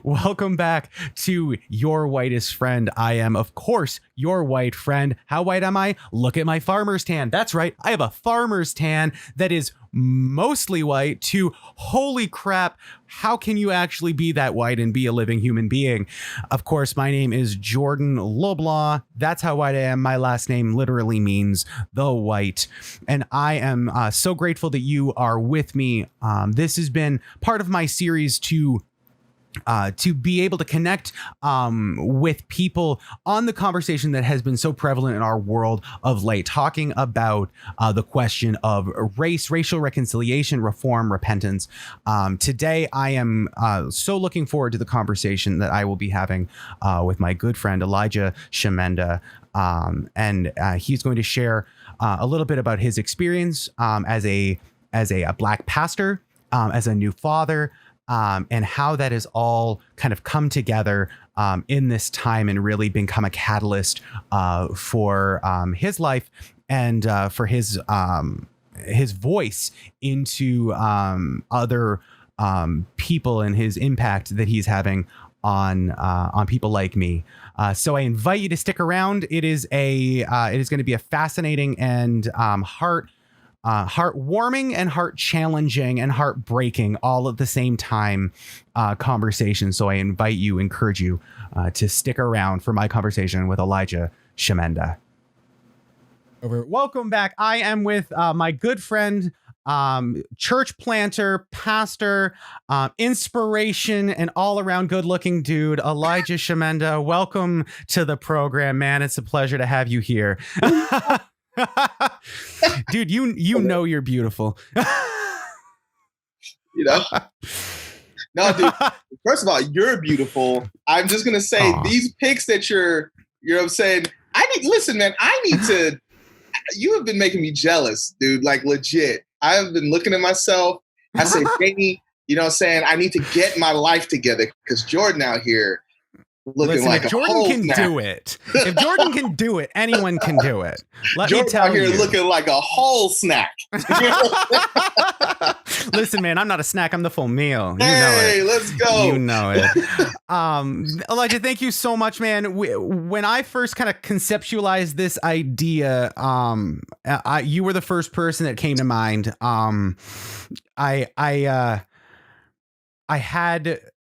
Welcome back to Your Whitest Friend. I am, of course, your white friend. How white am I? Look at my farmer's tan. That's right. I have a farmer's tan that is mostly white to holy crap. How can you actually be that white and be a living human being? Of course, my name is Jordan LeBlanc. That's how white I am. My last name literally means the white. And I am so grateful that you are with me. This has been part of my series to be able to connect with people on the conversation that has been so prevalent in our world of late, talking about the question of racial reconciliation, reform, repentance. Today, I am so looking forward to the conversation that I will be having with my good friend, Elijah Shamenda. And he's going to share a little bit about his experience as a Black pastor, as a new father, and how that has all kind of come together in this time and really become a catalyst for his life and for his voice into other people and his impact that he's having on people like me. So I invite you to stick around. It is going to be a fascinating and heartwarming and heart challenging and heartbreaking all at the same time conversation. So I encourage you to stick around for my conversation with Elijah Shamenda. Welcome back. I am with my good friend, church planter, pastor, inspiration, and all around good looking dude, Elijah Shamenda. Welcome to the program, man. It's a pleasure to have you here. Dude, you know you're beautiful. You know? No, dude. First of all, you're beautiful. I'm just gonna say these pics that you're saying, listen, man, you have been making me jealous, dude. Like legit. I have been looking at myself. I say, Jamie, you know what I'm saying? I need to get my life together because Jordan out here looking like if Jordan can do it, if Jordan can do it, anyone can do it. Let me tell you. Here looking like a whole snack. Listen, man, I'm not a snack. I'm the full meal. You know it. Let's go. You know it. Elijah, thank you so much, man. When I first kind of conceptualized this idea, you were the first person that came to mind.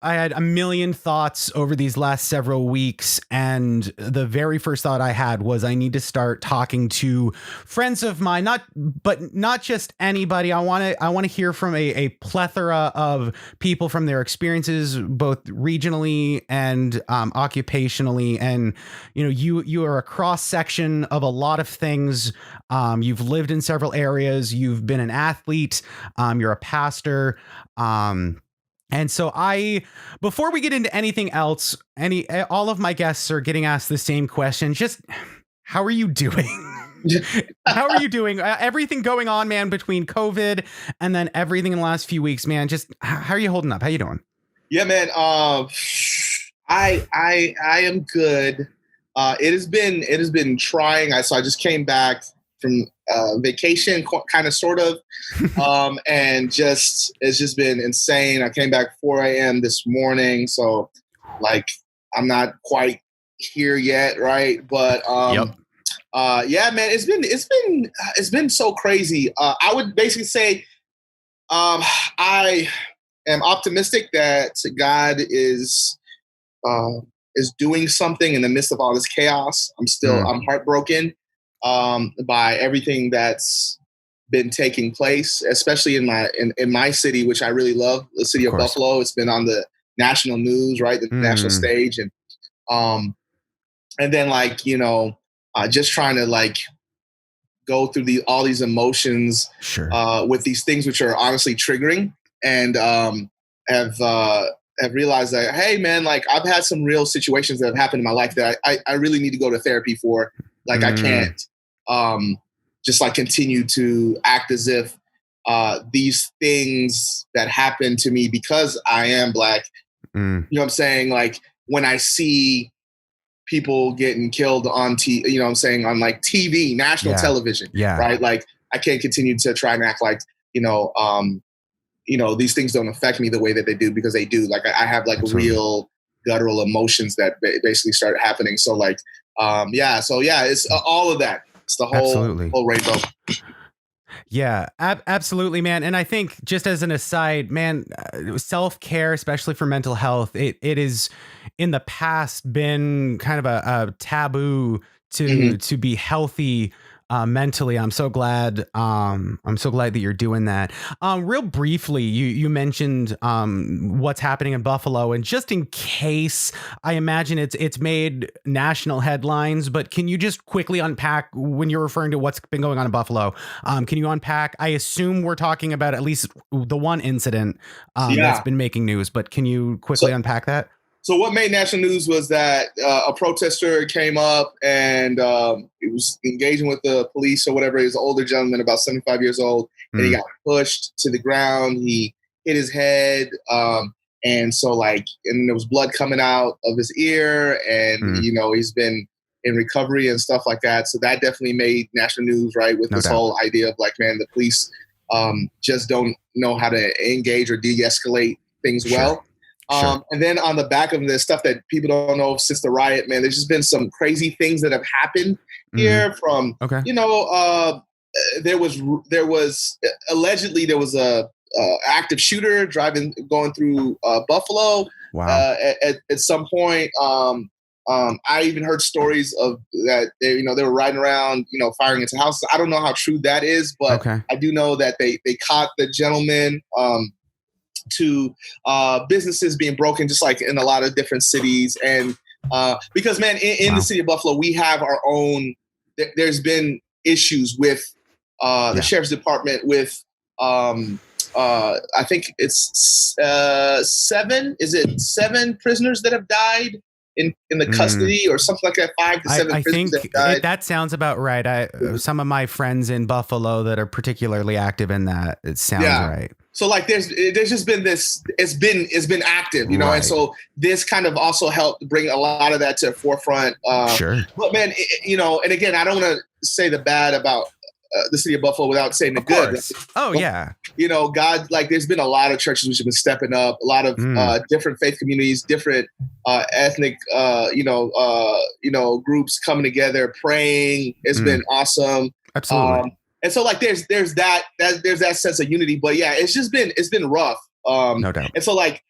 I had a million thoughts over these last several weeks, and the very first thought I had was I need to start talking to friends of mine, not just anybody. I want to hear from a plethora of people from their experiences, both regionally and occupationally. And you are a cross section of a lot of things. You've lived in several areas. You've been an athlete. You're a pastor. And so before we get into anything else, all of my guests are getting asked the same question. Just how are you doing? How are you doing? Everything going on, man, between COVID and then everything in the last few weeks, man. Just how are you holding up? How you doing? Yeah, man. I am good. It has been trying. So I just came back from vacation, kind of, sort of, and it's just been insane. I came back 4 a.m. this morning, so like I'm not quite here yet, right? But yeah, man, it's been so crazy. I would basically say I am optimistic that God is doing something in the midst of all this chaos. I'm heartbroken by everything that's been taking place, especially in my city, which I really love, the city of Buffalo. It's been on the national news, right? The national stage. And then just trying to go through all these emotions with these things, which are honestly triggering, and have realized that, hey man, I've had some real situations that have happened in my life that I really need to go to therapy for. I can't just continue to act as if these things that happen to me because I am Black, you know what I'm saying? When I see people getting killed on on TV, national television, right? I can't continue to try and act these things don't affect me the way that they do, because they do. Like I have like Absolutely. real guttural emotions that basically start happening. So like, it's all of that. It's the Absolutely. whole rainbow. Yeah, absolutely, man. And I think, just as an aside, man, self-care, especially for mental health, it is in the past been kind of a taboo Mm-hmm. to be healthy mentally. I'm so glad. I'm so glad that you're doing that. Real briefly, you mentioned what's happening in Buffalo, and just in case, I imagine it's made national headlines. But can you just quickly unpack, when you're referring to what's been going on in Buffalo? Can you unpack? I assume we're talking about at least the one incident that's Yeah. been making news. But can you quickly So unpack that? So what made national news was that a protester came up and he was engaging with the police or whatever. He was an older gentleman, about 75 years old, and he Mm, got pushed to the ground. He hit his head, and so and there was blood coming out of his ear, and mm, he's been in recovery and stuff like that. So that definitely made national news, right? With no this doubt. whole idea of like, man, the police just don't know how to engage or de-escalate things Sure. well. Sure. And then on the back of this stuff that people don't know since the riot, man, there's just been some crazy things that have happened Hmm. here. From Okay. there was allegedly there was a active shooter going through Buffalo Wow. at some point. I even heard stories of that they were riding around firing into houses. I don't know how true that is, but Okay. I do know that they caught the gentleman. To businesses being broken, just like in a lot of different cities. And because, man, in the Wow. city of Buffalo, we have our own, there's been issues with the Yeah. sheriff's department with, I think it's seven prisoners that have died in the Mm. custody, or something like that, 5 to 7 I prisoners that think have died. that sounds about right. Some of my friends in Buffalo that are particularly active in that, it sounds Yeah. right. So like there's just been this, it's been active, and Right. so this kind of also helped bring a lot of that to the forefront. Sure. But man, and again, I don't want to say the bad about the city of Buffalo without saying the Of good. Right? course. Oh But yeah. God, like there's been a lot of churches which have been stepping up, a lot of Mm, different faith communities, different ethnic, groups coming together, praying. It's mm. been awesome. Absolutely. And so like there's that sense of unity. But yeah, it's been rough. No doubt. And so like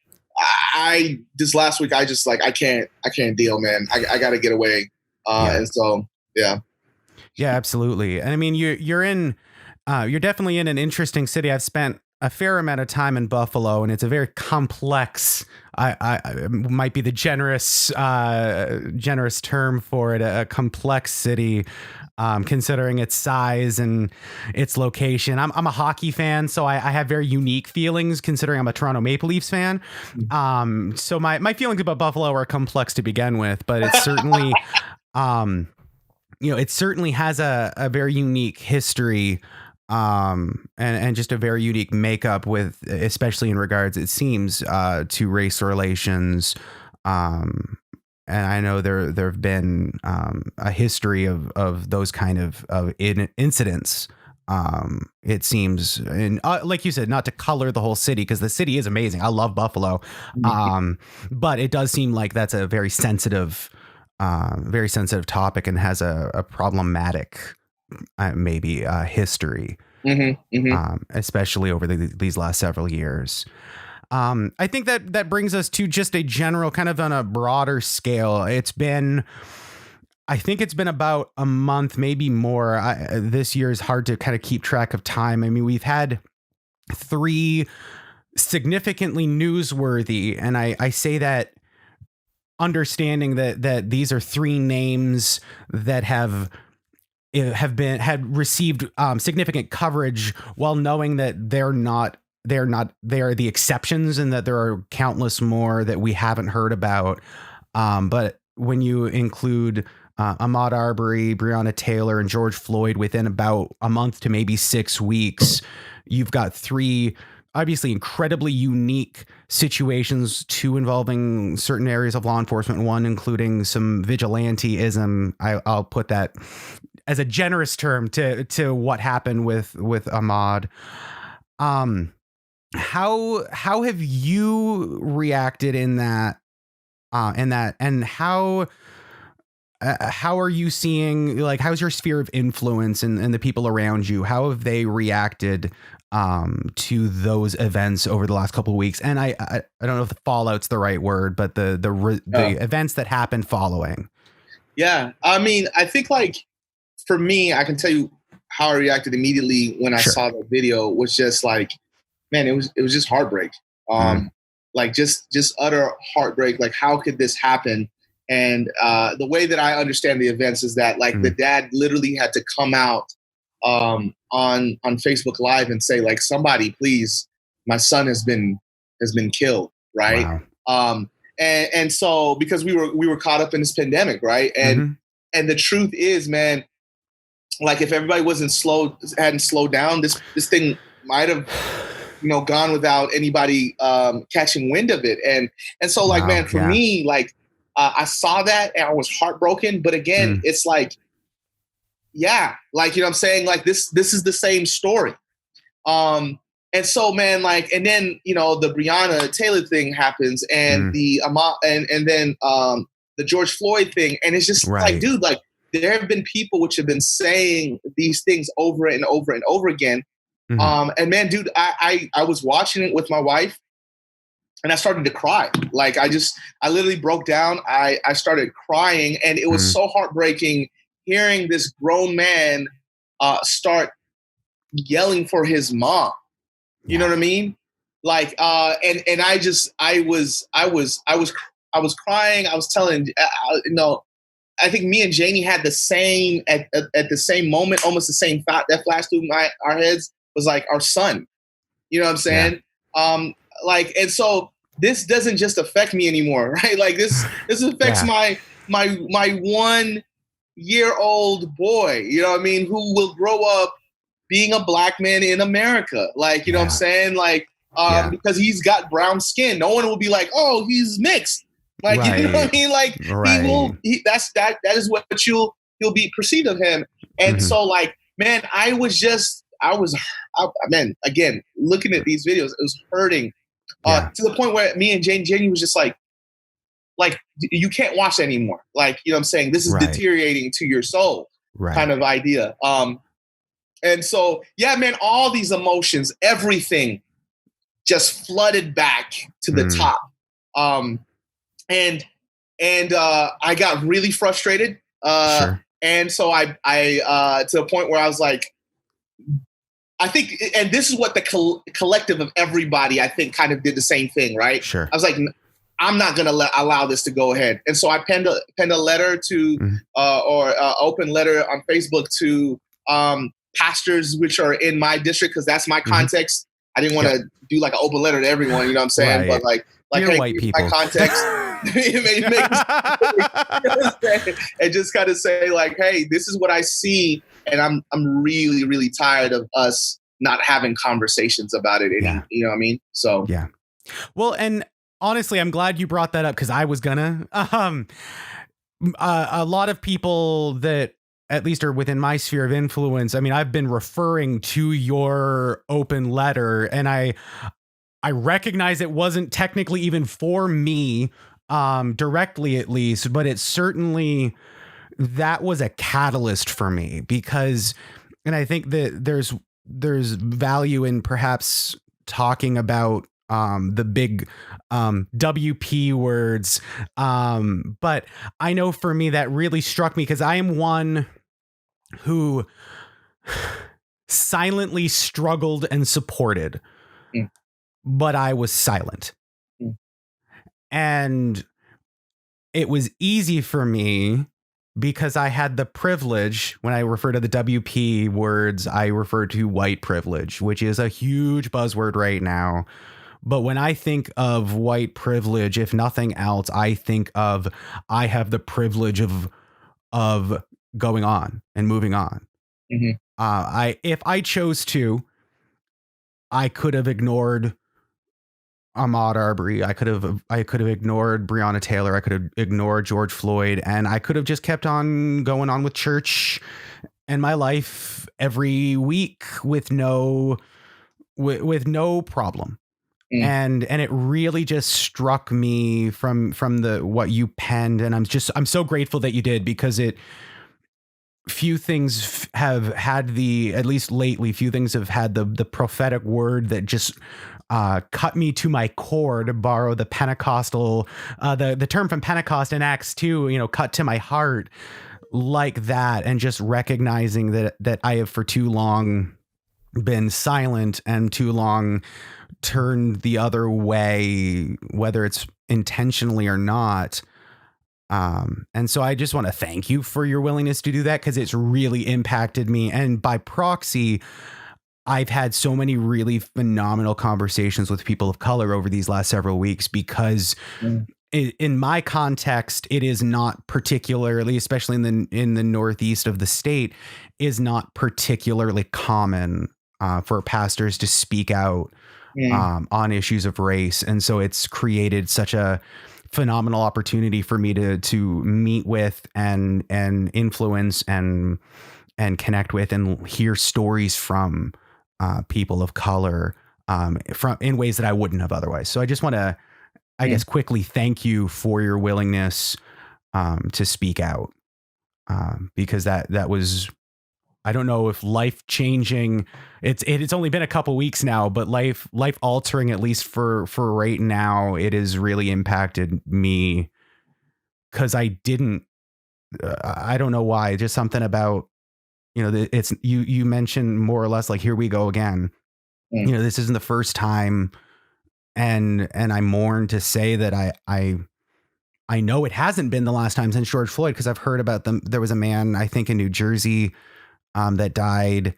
I this last week I just like I can't deal, man. I got to get away. Yeah. And so yeah. Yeah, absolutely. And I mean, you're definitely in an interesting city. I've spent a fair amount of time in Buffalo, and it's a very complex. I might be the generous term for it. A complex city, considering its size and its location. I'm a hockey fan, so I have very unique feelings, considering I'm a Toronto Maple Leafs fan. So my feelings about Buffalo are complex to begin with, but it's certainly. It certainly has a very unique history, and just a very unique makeup, with, especially in regards, it seems, to race relations. And I know there have been a history of those kind of incidents. It seems, and like you said, not to color the whole city, because the city is amazing. I love Buffalo, but it does seem like that's a very sensitive topic, and has a problematic, maybe, history, Mm-hmm, mm-hmm. especially over these last several years. I think that brings us to just a general, kind of on a broader scale. I think it's been about a month, maybe more. This year is hard to kind of keep track of time. I mean, we've had 3 significantly newsworthy, and I say that understanding that these are 3 names that had received significant coverage, while knowing that they are the exceptions, and that there are countless more that we haven't heard about. But when you include Ahmaud Arbery, Breonna Taylor, and George Floyd within about a month to maybe 6 weeks, you've got 3 obviously incredibly unique situations, 2 involving certain areas of law enforcement, 1 including some vigilanteism. I'll put that as a generous term to what happened with Ahmaud. how have you reacted in that, and how are you seeing, like, how's your sphere of influence and the people around you? How have they reacted to those events over the last couple of weeks? And I don't know if the fallout's the right word, but the events that happened following. Yeah. I mean, I think like for me, I can tell you how I reacted immediately when I Sure. saw the video was just like, man, it was just heartbreak. Like just utter heartbreak. Like, how could this happen? And the way that I understand the events is that like the dad literally had to come out on Facebook Live and say like, somebody please, my son has been killed, right? Wow. And so because we were caught up in this pandemic, right? And the truth is, man, like if everybody hadn't slowed down, this thing might have gone without anybody catching wind of it. And so like, Wow, man, for me, like I saw that and I was heartbroken. But again, it's like, yeah, like, you know what I'm saying? Like this is the same story. And so, man, like, and then, the Breonna Taylor thing happens and and then the George Floyd thing. And it's just like, dude, like there have been people which have been saying these things over and over and over again. And man, dude, I was watching it with my wife and I started to cry. Like I literally broke down. I started crying and it was so heartbreaking hearing this grown man start yelling for his mom. You know what I mean? Like, and I was crying. I was telling, I think me and Janie had the same, at the same moment, almost the same thought that flashed through our heads was like our son. You know what I'm saying? Like, and so this doesn't just affect me anymore, right? Like this affects my 1-year-old boy, you know what I mean? Who will grow up being a black man in America. Like, you know what I'm saying? Like, because he's got brown skin. No one will be like, oh, he's mixed. Like, you know what I mean? Like that is what he'll be perceived of him. And so like, man, man, again, looking at these videos, it was hurting to the point where me and Janie was just like, you can't watch anymore. Like, you know what I'm saying? This is deteriorating to your soul kind of idea. And so, yeah, man, all these emotions, everything just flooded back to the top. And I got really frustrated. And so I to the point where I was like, I think, and this is what the collective of everybody, I think, kind of did the same thing, right? Sure. I was like, I'm not going to allow this to go ahead. And so I penned a letter to, or open letter on Facebook to pastors which are in my district, because that's my context. I didn't want to do like an open letter to everyone, you know what I'm saying? But like hey, white people. My context. And just kind of say like, hey, this is what I see, and I'm really, really tired of us not having conversations about it. You know what I mean? So yeah. Well, and honestly, I'm glad you brought that up, because I was gonna. A lot of people that at least are within my sphere of influence, I mean, I've been referring to your open letter, and I recognize it wasn't technically even for me, directly at least, but it certainly, that was a catalyst for me, because, and I think that there's value in perhaps talking about the big WP words. But I know for me that really struck me, because I am one who silently struggled and supported, but I was silent. And it was easy for me because I had the privilege. When I refer to the WP words, I refer to white privilege, which is a huge buzzword right now. But when I think of white privilege, if nothing else, I think of, I have the privilege of going on and moving on. If I chose to, I could have ignored Ahmaud Arbery. I could have ignored Breonna Taylor. I could have ignored George Floyd, and I could have just kept on going on with church and my life every week with no problem. and it really just struck me from the what you penned, and I'm so grateful that you did, because few things have had at least lately, few things have had the prophetic word that just cut me to my core, to borrow the Pentecostal, the term from Pentecost in Acts 2, cut to my heart like that. And just recognizing that I have for too long been silent and too long turned the other way, whether it's intentionally or not. And so I just want to thank you for your willingness to do that, because it's really impacted me. And by proxy, I've had so many really phenomenal conversations with people of color over these last several weeks, because in my context, it is not particularly, especially in the Northeast of the state, is not particularly common for pastors to speak out on issues of race. And so it's created such a phenomenal opportunity for me to meet with and influence and connect with and hear stories from people of color in ways that I wouldn't have otherwise. So I just want to, I guess, quickly thank you for your willingness to speak out, because that was, I don't know if life changing. It's only been a couple weeks now, but life altering, at least for right now. It has really impacted me, because I don't know why. Just something about, it's you mentioned more or less like, here we go again. This isn't the first time, and I mourn to say that I know it hasn't been the last time since George Floyd, because I've heard about them. There was a man, I think, in New Jersey that died.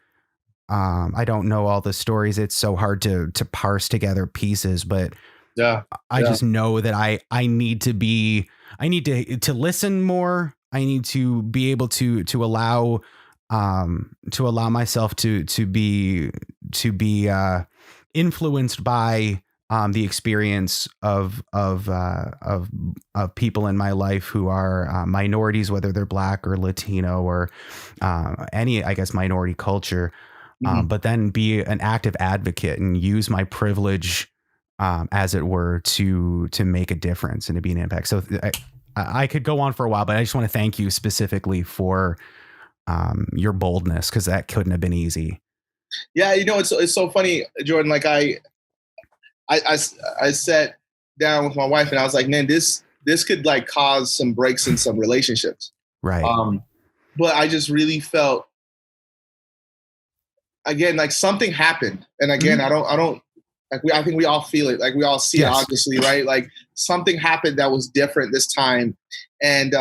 I don't know all the stories. It's so hard to parse together pieces, but I just know that I need to listen more. I need to be able to allow myself to be influenced by the experience of people in my life who are minorities, whether they're Black or Latino or any, I guess, minority culture, but then be an active advocate and use my privilege, as it were, to make a difference and to be an impact. So I could go on for a while, but I just want to thank you specifically for your boldness, because that couldn't have been easy. Yeah, it's so funny, Jordan. Like I sat down with my wife and I was like, man, this could like cause some breaks in some relationships. Right. But I just really felt, again, like something happened. And again, I don't like, I think we all feel it. Like we all see it, obviously, right? Like something happened that was different this time. And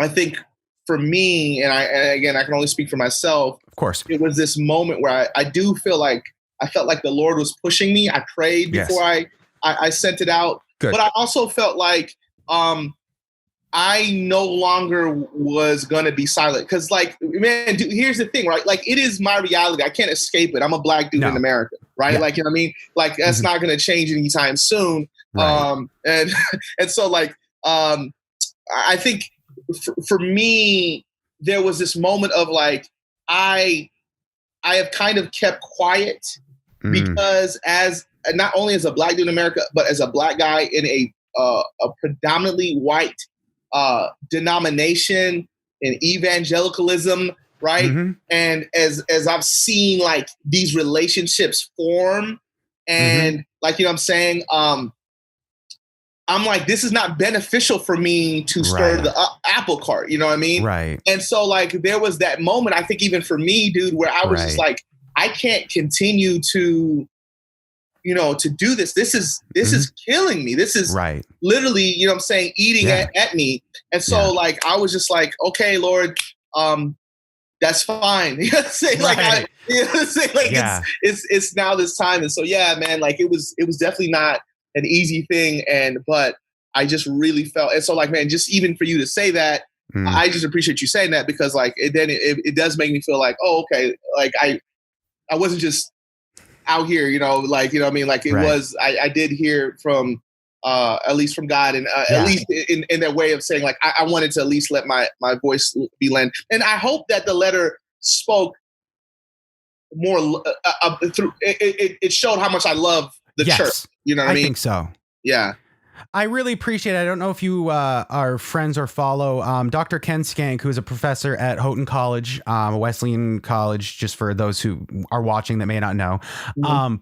I think for me, and again, I can only speak for myself. Of course. It was this moment where I do feel like I felt like the Lord was pushing me. I prayed before I sent it out. Good. But I also felt like I no longer was going to be silent. Because, like, man, dude, here's the thing, right? Like, it is my reality. I can't escape it. I'm a Black dude in America, right? Yeah. Like, you know what I mean? Like, that's not going to change anytime soon. Right. And so, like, I think for me, there was this moment of, like, I have kind of kept quiet because not only as a Black dude in America, but as a Black guy in a predominantly white denomination in evangelicalism, right? And as I've seen like these relationships form and like, you know what I'm saying? I'm like, this is not beneficial for me to stir the apple cart, you know what I mean? Right. And so like, there was that moment, I think even for me, dude, where I was just like, I can't continue to, you know, to do this. This is killing me. This is literally, you know what I'm saying, eating at me. And so like, I was just like, okay, Lord, that's fine. You know what I'm saying? Like, you know what I'm saying? Like, it's now this time. And so, yeah, man, like it was definitely not an easy thing. But I just really felt, and so like, man, just even for you to say that, I just appreciate you saying that, because like, it does make me feel like, oh, okay. Like I wasn't just out here, you know, like, you know what I mean? Like it was, I did hear from, at least from God, and at least in that way of saying like, I wanted to at least let my voice be lent. And I hope that the letter spoke more through, it showed how much I love the church. Yes, You know what I mean? think so. Yeah. I really appreciate it. I don't know if you are friends or follow Dr. Ken Skank, who is a professor at Houghton College, Wesleyan College, just for those who are watching that may not know,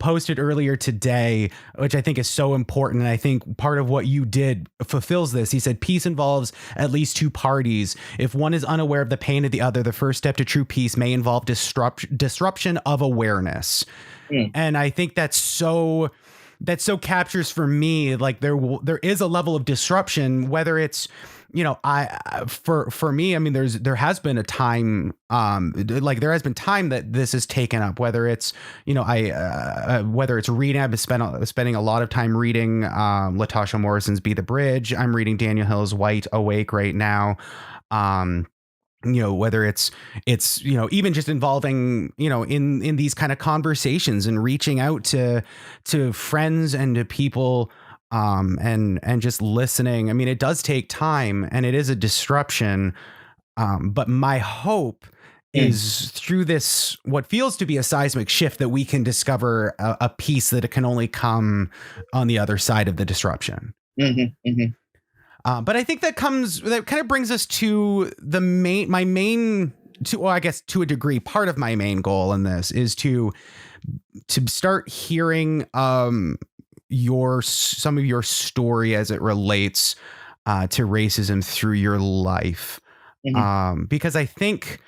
posted earlier today, which I think is so important. And I think part of what you did fulfills this. He said, peace involves at least two parties. If one is unaware of the pain of the other, the first step to true peace may involve disruption of awareness. And I think that so captures for me, like there is a level of disruption, whether it's, you know, for me, I mean, there has been a time, there has been time that this is taken up, whether it's, you know, whether it's reading, I've been spending a lot of time reading, Latasha Morrison's Be the Bridge. I'm reading Daniel Hill's White Awake right now. You know, whether it's, you know, even just involving, you know, in these kind of conversations and reaching out to friends and to people, and just listening. I mean, it does take time and it is a disruption. But my hope is through this, what feels to be a seismic shift, that we can discover a peace that it can only come on the other side of the disruption. But I think that kind of brings us to I guess to a degree, part of my main goal in this is to start hearing some of your story as it relates to racism through your life. Because I think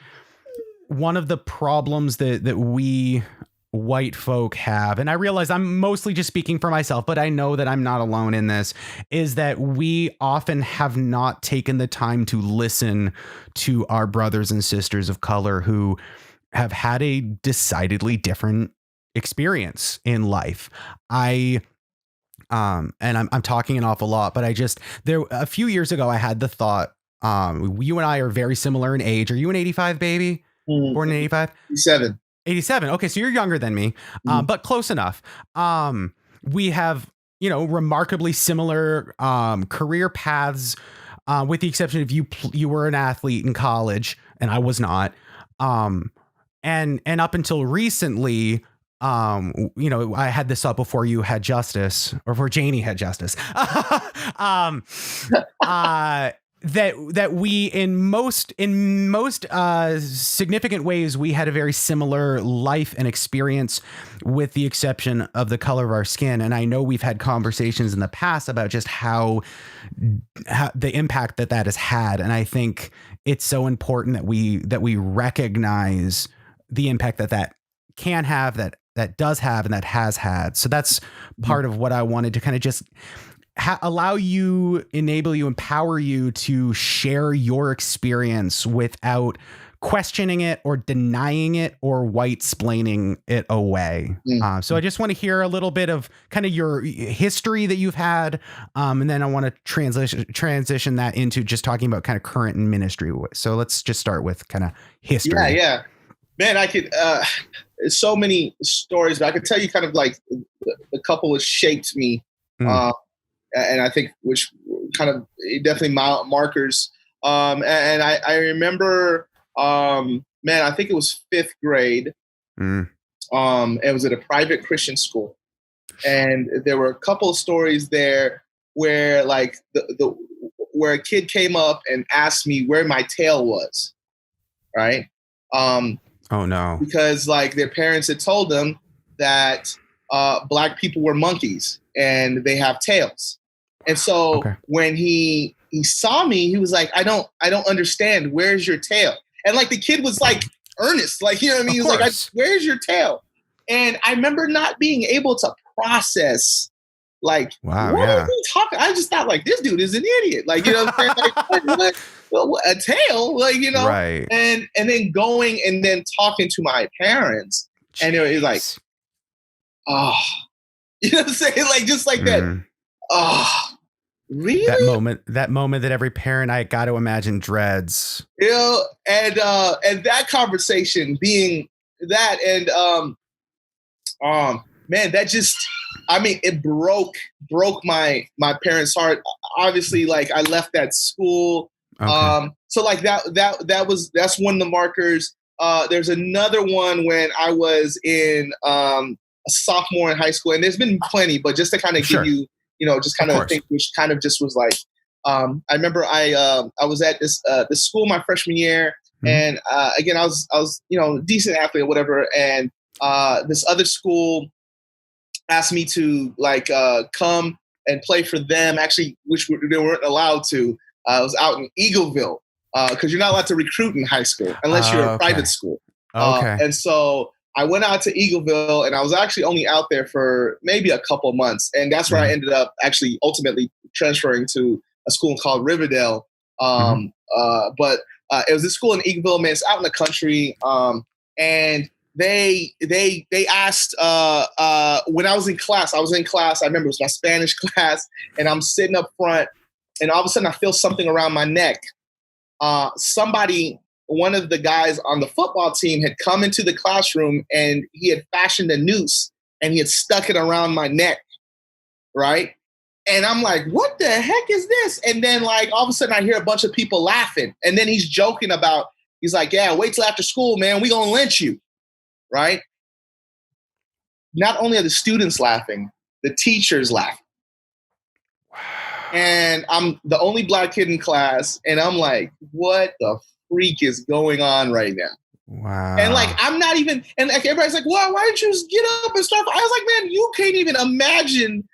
one of the problems that we white folk have, and I realize I'm mostly just speaking for myself, but I know that I'm not alone in this, is that we often have not taken the time to listen to our brothers and sisters of color who have had a decidedly different experience in life. And I'm talking an awful lot, but a few years ago, I had the thought, you and I are very similar in age. Are you an 85 baby? Born in 85? 87. Okay, so you're younger than me, but close enough. We have, you know, remarkably similar career paths, with the exception of you were an athlete in college and I was not. And up until recently, you know, I had this up before you had justice, or before Janie had justice. That we in most significant ways, we had a very similar life and experience, with the exception of the color of our skin. And I know we've had conversations in the past about just how the impact that has had. And I think it's so important that we recognize the impact that can have, that does have, and that has had. So that's part of what I wanted to kind of just allow you, enable you, empower you to share your experience without questioning it or denying it or white-splaining it away. So I just want to hear a little bit of kind of your history that you've had. And then I want to transition that into just talking about kind of current and ministry. So let's just start with kind of history. Yeah. Man, I could, so many stories, but I could tell you kind of like the couple that shaped me. And I think which kind of definitely markers. And I remember, man, I think it was 5th grade. It was at a private Christian school. And there were a couple of stories there where like where a kid came up and asked me where my tail was. Right. Oh no. Because like their parents had told them that Black people were monkeys and they have tails. And so when he saw me, he was like, I don't understand. Where's your tail? And like the kid was like earnest, like, you know what I mean? He was like, where's your tail? And I remember not being able to process, like, what are you talking? I just thought like, this dude is an idiot. Like, you know what I'm saying? Like, a tail, like, you know? Right. And then going and then talking to my parents. Jeez. And it was like, oh, you know what I'm saying? Like, just like that. Oh, really? That moment that every parent, I got to imagine, dreads. You know, and that conversation being that, and man, that just, I mean, it broke my parents' heart. Obviously, like I left that school. So like that's one of the markers. There's another one when I was in a sophomore in high school, and there's been plenty, but just to kind of Sure. give you, just kind of think, which kind of just was like, I remember I was at this school my freshman year, and again I was decent athlete or whatever, and this other school asked me to like come and play for them, actually, which they weren't allowed to. I was out in Eagleville because you're not allowed to recruit in high school unless you're a private school. And so I went out to Eagleville, and I was actually only out there for maybe a couple months. And that's where I ended up actually ultimately transferring to a school called Riverdale. But it was this school in Eagleville, man. It's out in the country. And they asked when I was in class. I remember it was my Spanish class, and I'm sitting up front, and all of a sudden I feel something around my neck. One of the guys on the football team had come into the classroom, and he had fashioned a noose and he had stuck it around my neck. Right. And I'm like, what the heck is this? And then like all of a sudden I hear a bunch of people laughing, and then he's joking about, he's like, yeah, wait till after school, man. We gonna lynch you. Right. Not only are the students laughing, the teachers laughing. And I'm the only black kid in class, and I'm like, what the freak is going on right now? Wow. And like, I'm not even, and like everybody's like, well, why didn't you just get up and start? I was like, man, you can't even imagine.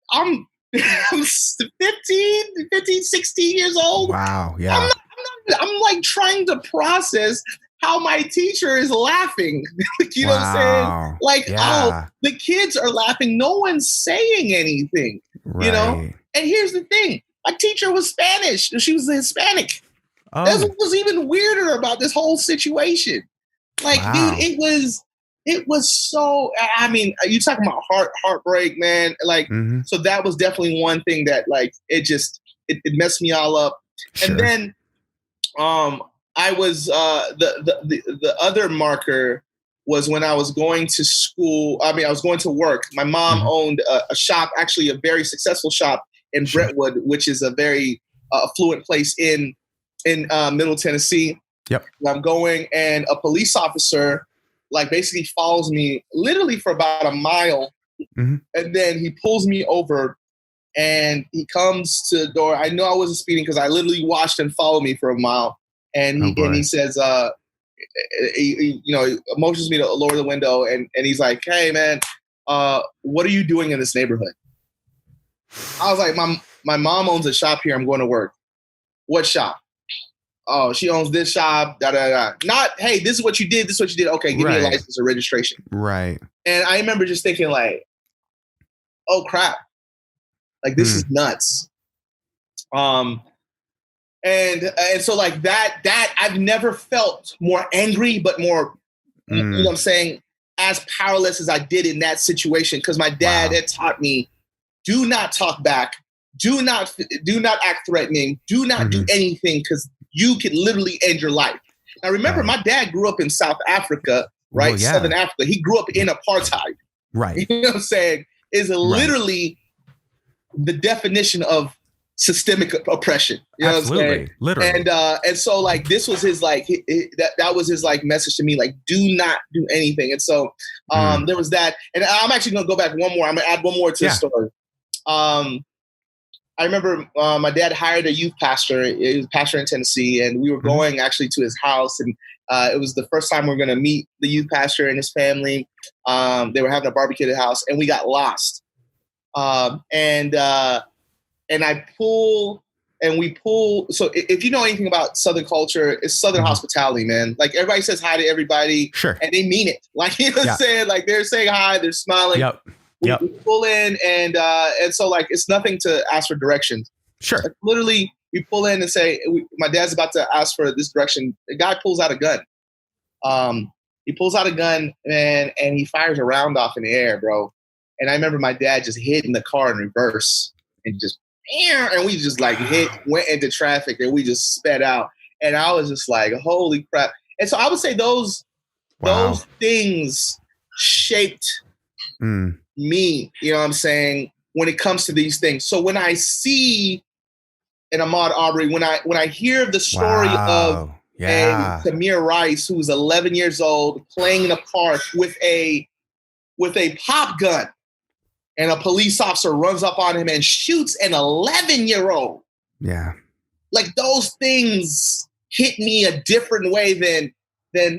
I'm 15, 16 years old. Wow. Yeah. I'm like trying to process how my teacher is laughing. You know what I'm saying? Like, oh, the kids are laughing. No one's saying anything, you know? And here's the thing. My teacher was Spanish. She was Hispanic. Oh. That's what was even weirder about this whole situation. Like, dude, it was so, I mean, you talking about heartbreak, man. Like, so that was definitely one thing that like, it messed me all up. Sure. And then, I was, the other marker was when I was going to school. I mean, I was going to work. My mom owned a shop, actually a very successful shop in Brentwood, which is a very affluent place in Middle Tennessee. Yep. I'm going, and a police officer like basically follows me literally for about a mile. And then he pulls me over, and he comes to the door. I know I wasn't speeding because I literally watched him follow me for a mile. And he says, he motions me to lower the window, and he's like, hey man, what are you doing in this neighborhood? I was like, my mom owns a shop here. I'm going to work. What shop? Oh, she owns this shop. Da da da. Not, hey, this is what you did. This is what you did. Okay, give me a license or registration. Right. And I remember just thinking like, oh crap, like this is nuts. And so like that I've never felt more angry, but more, you know what I'm saying, as powerless as I did in that situation. Because my dad had taught me, do not talk back, do not act threatening, do not do anything, because you can literally end your life. Now remember, my dad grew up in South Africa, right? Well, Southern Africa. He grew up in apartheid. Right. You know what I'm saying? Is literally the definition of systemic oppression. You know Absolutely. What I'm saying? Literally. And so like this was his like that was his like message to me, like do not do anything. And so there was that. And I'm actually gonna go back one more. I'm gonna add one more to the story. I remember my dad hired a youth pastor. He was a pastor in Tennessee, and we were going actually to his house, and it was the first time we were going to meet the youth pastor and his family. They were having a barbecue at the house, and we got lost. And we pull. So if you know anything about Southern culture, it's Southern hospitality, man. Like everybody says hi to everybody, and they mean it. Like you know what I'm saying? Like they're saying hi, they're smiling. Yep. We pull in, and so like it's nothing to ask for directions. Sure. Like, literally, we pull in and say, my dad's about to ask for this direction. The guy pulls out a gun. He pulls out a gun, and he fires a round off in the air, bro. And I remember my dad just hitting the car in reverse and just, and we just like went into traffic, and we just sped out. And I was just like, holy crap. And so I would say those things shaped me, you know what I'm saying, when it comes to these things. So when I see an Ahmaud Arbery, when I hear the story of Tamir Rice, who's 11 years old, playing in a park with a with a pop gun and a police officer runs up on him and shoots an 11-year-old. Yeah. Like those things hit me a different way than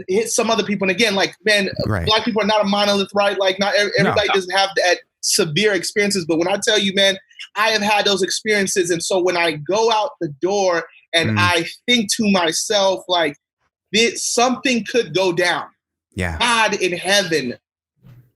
hit some other people. And again, like, man, Right. Black people are not a monolith, right? Like not everybody No. doesn't have that severe experiences. But when I tell you, man, I have had those experiences. And so when I go out the door and I think to myself, like, something could go down. Yeah. God in heaven,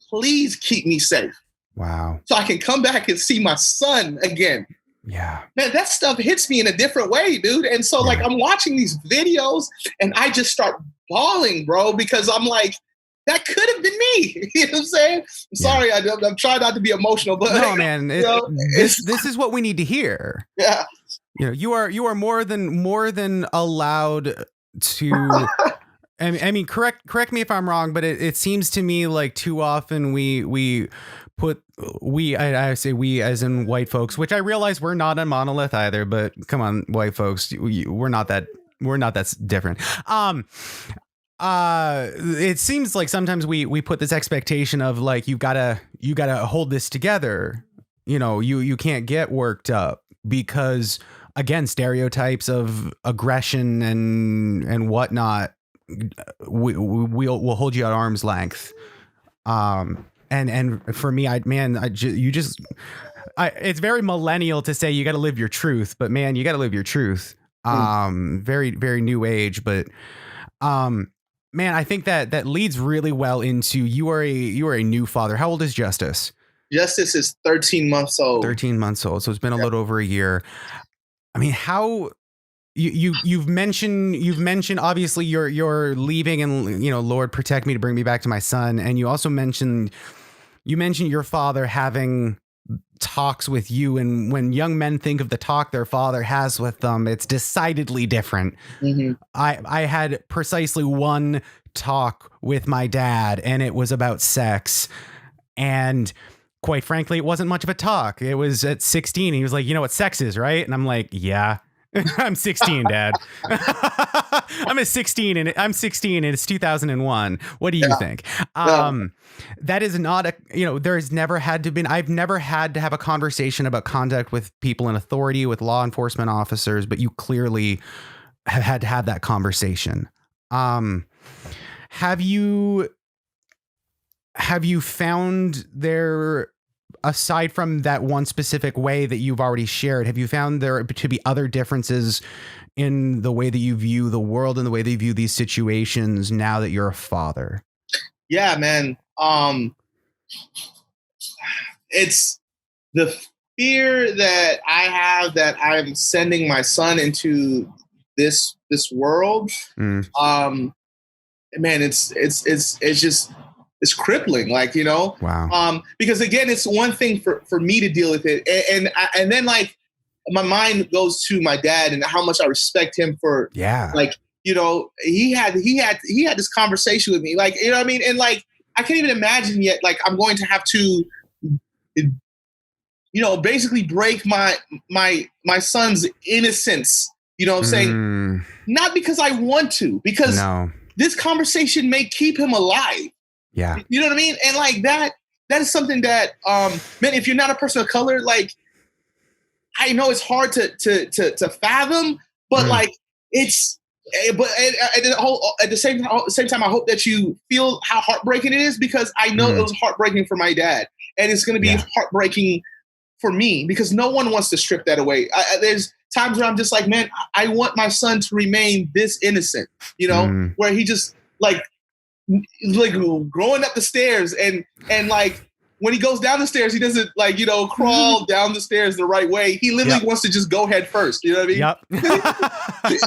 please keep me safe. Wow. So I can come back and see my son again. Yeah. Man, that stuff hits me in a different way, dude. And so like I'm watching these videos and I just start bawling, bro, because I'm like, that could have been me. You know what I'm saying? I'm sorry, I'm trying not to be emotional, but no, man, this is what we need to hear. Yeah. You know, you are more than allowed to. I mean, correct me if I'm wrong, but it seems to me like too often I say we as in white folks, which I realize we're not a monolith either, but come on, white folks, we're not that different. It seems like sometimes we put this expectation of like, you gotta hold this together. You know, you can't get worked up because, again, stereotypes of aggression and whatnot, we'll hold you at arm's length. And for me, it's very millennial to say you got to live your truth, but man, you got to live your truth. Very, very new age, but, man, I think that leads really well into you are a new father. How old is Justice? Justice is 13 months old. 13 months old. So it's been a little over a year. I mean, how you've mentioned obviously you're leaving and, you know, Lord protect me to bring me back to my son. And you also mentioned your father having talks with you, and when young men think of the talk their father has with them, it's decidedly different. I had precisely one talk with my dad, and it was about sex, and quite frankly, it wasn't much of a talk. It was at 16. He was like, you know what sex is, right? And I'm like, yeah. I'm 16, Dad. I'm 16 and it's 2001. What do you think? That is not I've never had to have a conversation about conduct with people in authority, with law enforcement officers, but you clearly have had to have that conversation. Have you found there, aside from that one specific way that you've already shared, have you found there to be other differences in the way that you view the world and the way that you view these situations now that you're a father? Yeah, man. It's the fear that I have that I'm sending my son into this world. Man, it's crippling, like, you know. Wow. Because again, it's one thing for me to deal with it, and then like my mind goes to my dad and how much I respect him for, like, you know, he had this conversation with me, like, you know what I mean, and like I can't even imagine yet, like I'm going to have to, you know, basically break my son's innocence, you know what I'm saying? Not because I want to, because this conversation may keep him alive. Yeah. You know what I mean? And like that is something that, man, if you're not a person of color, like, I know it's hard to fathom, but like at the same time, I hope that you feel how heartbreaking it is, because I know it was heartbreaking for my dad, and it's going to be heartbreaking for me, because no one wants to strip that away. There's times where I'm just like, man, I want my son to remain this innocent, you know, where he just like growing up the stairs and like when he goes down the stairs, he doesn't, like, you know, crawl down the stairs the right way. He literally wants to just go head first. You know what I mean? Yep. It's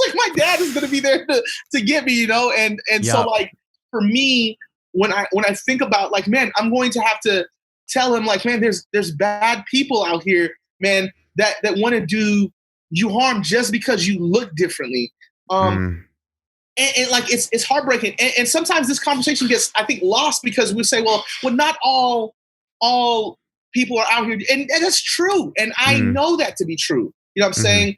like my dad is going to be there to get me, you know? And so like, for me, when I think about like, man, I'm going to have to tell him like, man, there's bad people out here, man, that want to do you harm just because you look differently. And like, it's heartbreaking. And sometimes this conversation gets, I think, lost because we say, well, not all people are out here. And that's true. And I know that to be true. You know what I'm saying?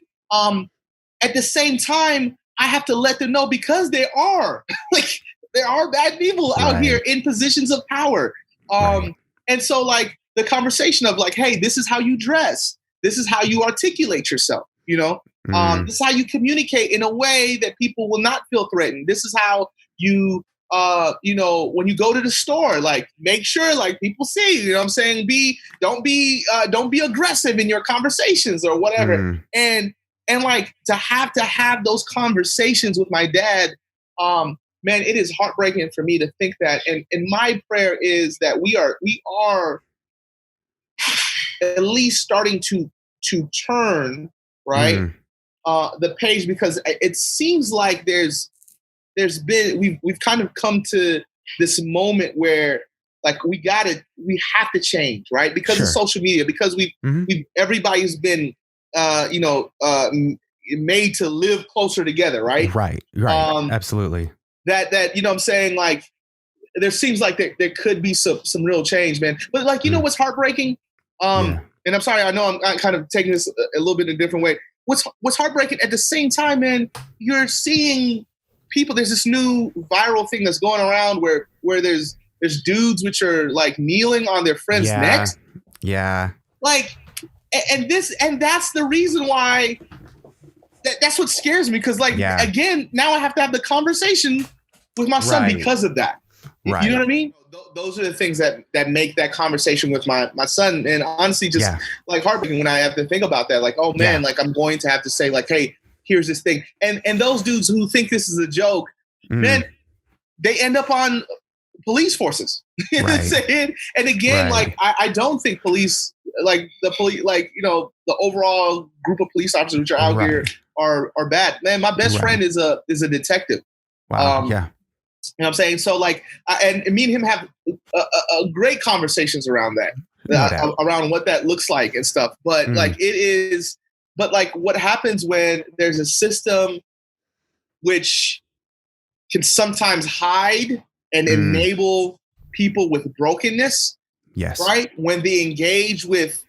At the same time, I have to let them know, because there are like, there are bad people out here in positions of power. Right. And so like the conversation of like, hey, this is how you dress, this is how you articulate yourself, Mm. this is how you communicate in a way that people will not feel threatened. This is how you when you go to the store, like make sure like people see, I'm saying, don't be aggressive in your conversations or whatever. Mm. And like to have those conversations with my dad, man, it is heartbreaking for me to think that. And my prayer is that we are at least starting to turn right Mm. the page, because it seems like there's been we've kind of come to this moment where like we have to change, right? Because of Sure. social media, because Hmm. we've everybody's been made to live closer together, right? Right. Right. Um Absolutely. that I'm saying, like there seems like there could be some real change, man. But like Mm. what's heartbreaking? Yeah. And I'm sorry, I know I'm kind of taking this a little bit in a different way. What's heartbreaking at the same time, man? You're seeing people. There's this new viral thing that's going around where there's dudes which are like kneeling on their friends' Yeah. necks, Yeah. like, and that's the reason why. That's what scares me, because like Yeah. again, now I have to have the conversation with my son Right. because of that. Right. You know what I mean? Those are the things that make that conversation with my son, and honestly, just Yeah. like heartbreaking when I have to think about that. Like, oh man, Yeah. like I'm going to have to say like, hey, here's this thing, and those dudes who think this is a joke, man, Mm. they end up on police forces. You know what I'm Right. saying? And again, Right. like I don't think police, like the police, like the overall group of police officers which are out here Right. are bad. Man, my best Right. friend is a detective. Wow. Um, Yeah. you know what I'm saying? So like, and me and him have great conversations around that, No doubt. around what that looks like and stuff. But like Mm. but like what happens when there's a system which can sometimes hide and Mm. enable people with brokenness, Yes. right? When they engage with,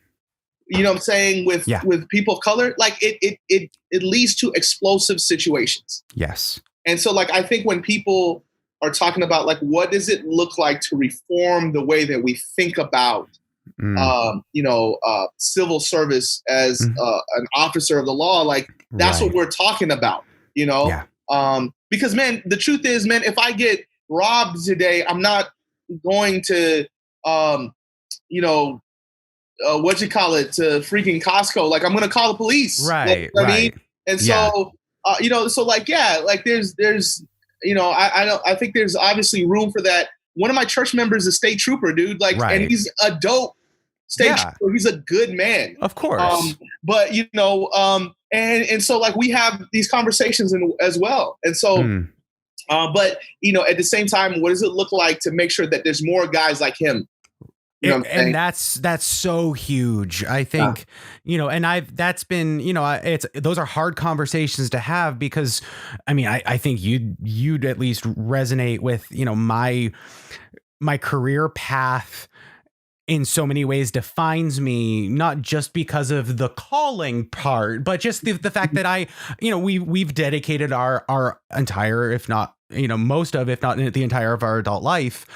you know what I'm saying, Yeah. with people of color, like it leads to explosive situations. Yes. And so like I think when people are talking about like what does it look like to reform the way that we think about Mm. civil service as Mhm. an officer of the law, like that's what Right. we're talking about, Yeah. because man, the truth is, man, if I get robbed today, I'm not going to, um, you know, what you call it, to freaking Costco. Like I'm going to call the police. Like, Right. you know what I mean? Right. And Yeah. so, so like, yeah, like there's, I don't, I think there's obviously room for that. One of my church members is a state trooper, dude. Like, and Right. he's a dope state Yeah. trooper. He's a good man. Of course. But and so like we have these conversations as well. And so, Mm. but at the same time, what does it look like to make sure that there's more guys like him? You know what I'm saying? And that's so huge. I think, and that's been, it's, those are hard conversations to have because I mean, I think you'd at least resonate with, my career path in so many ways defines me, not just because of the calling part, but just the fact that we've dedicated our entire, if not, most of, if not the entire of our adult life,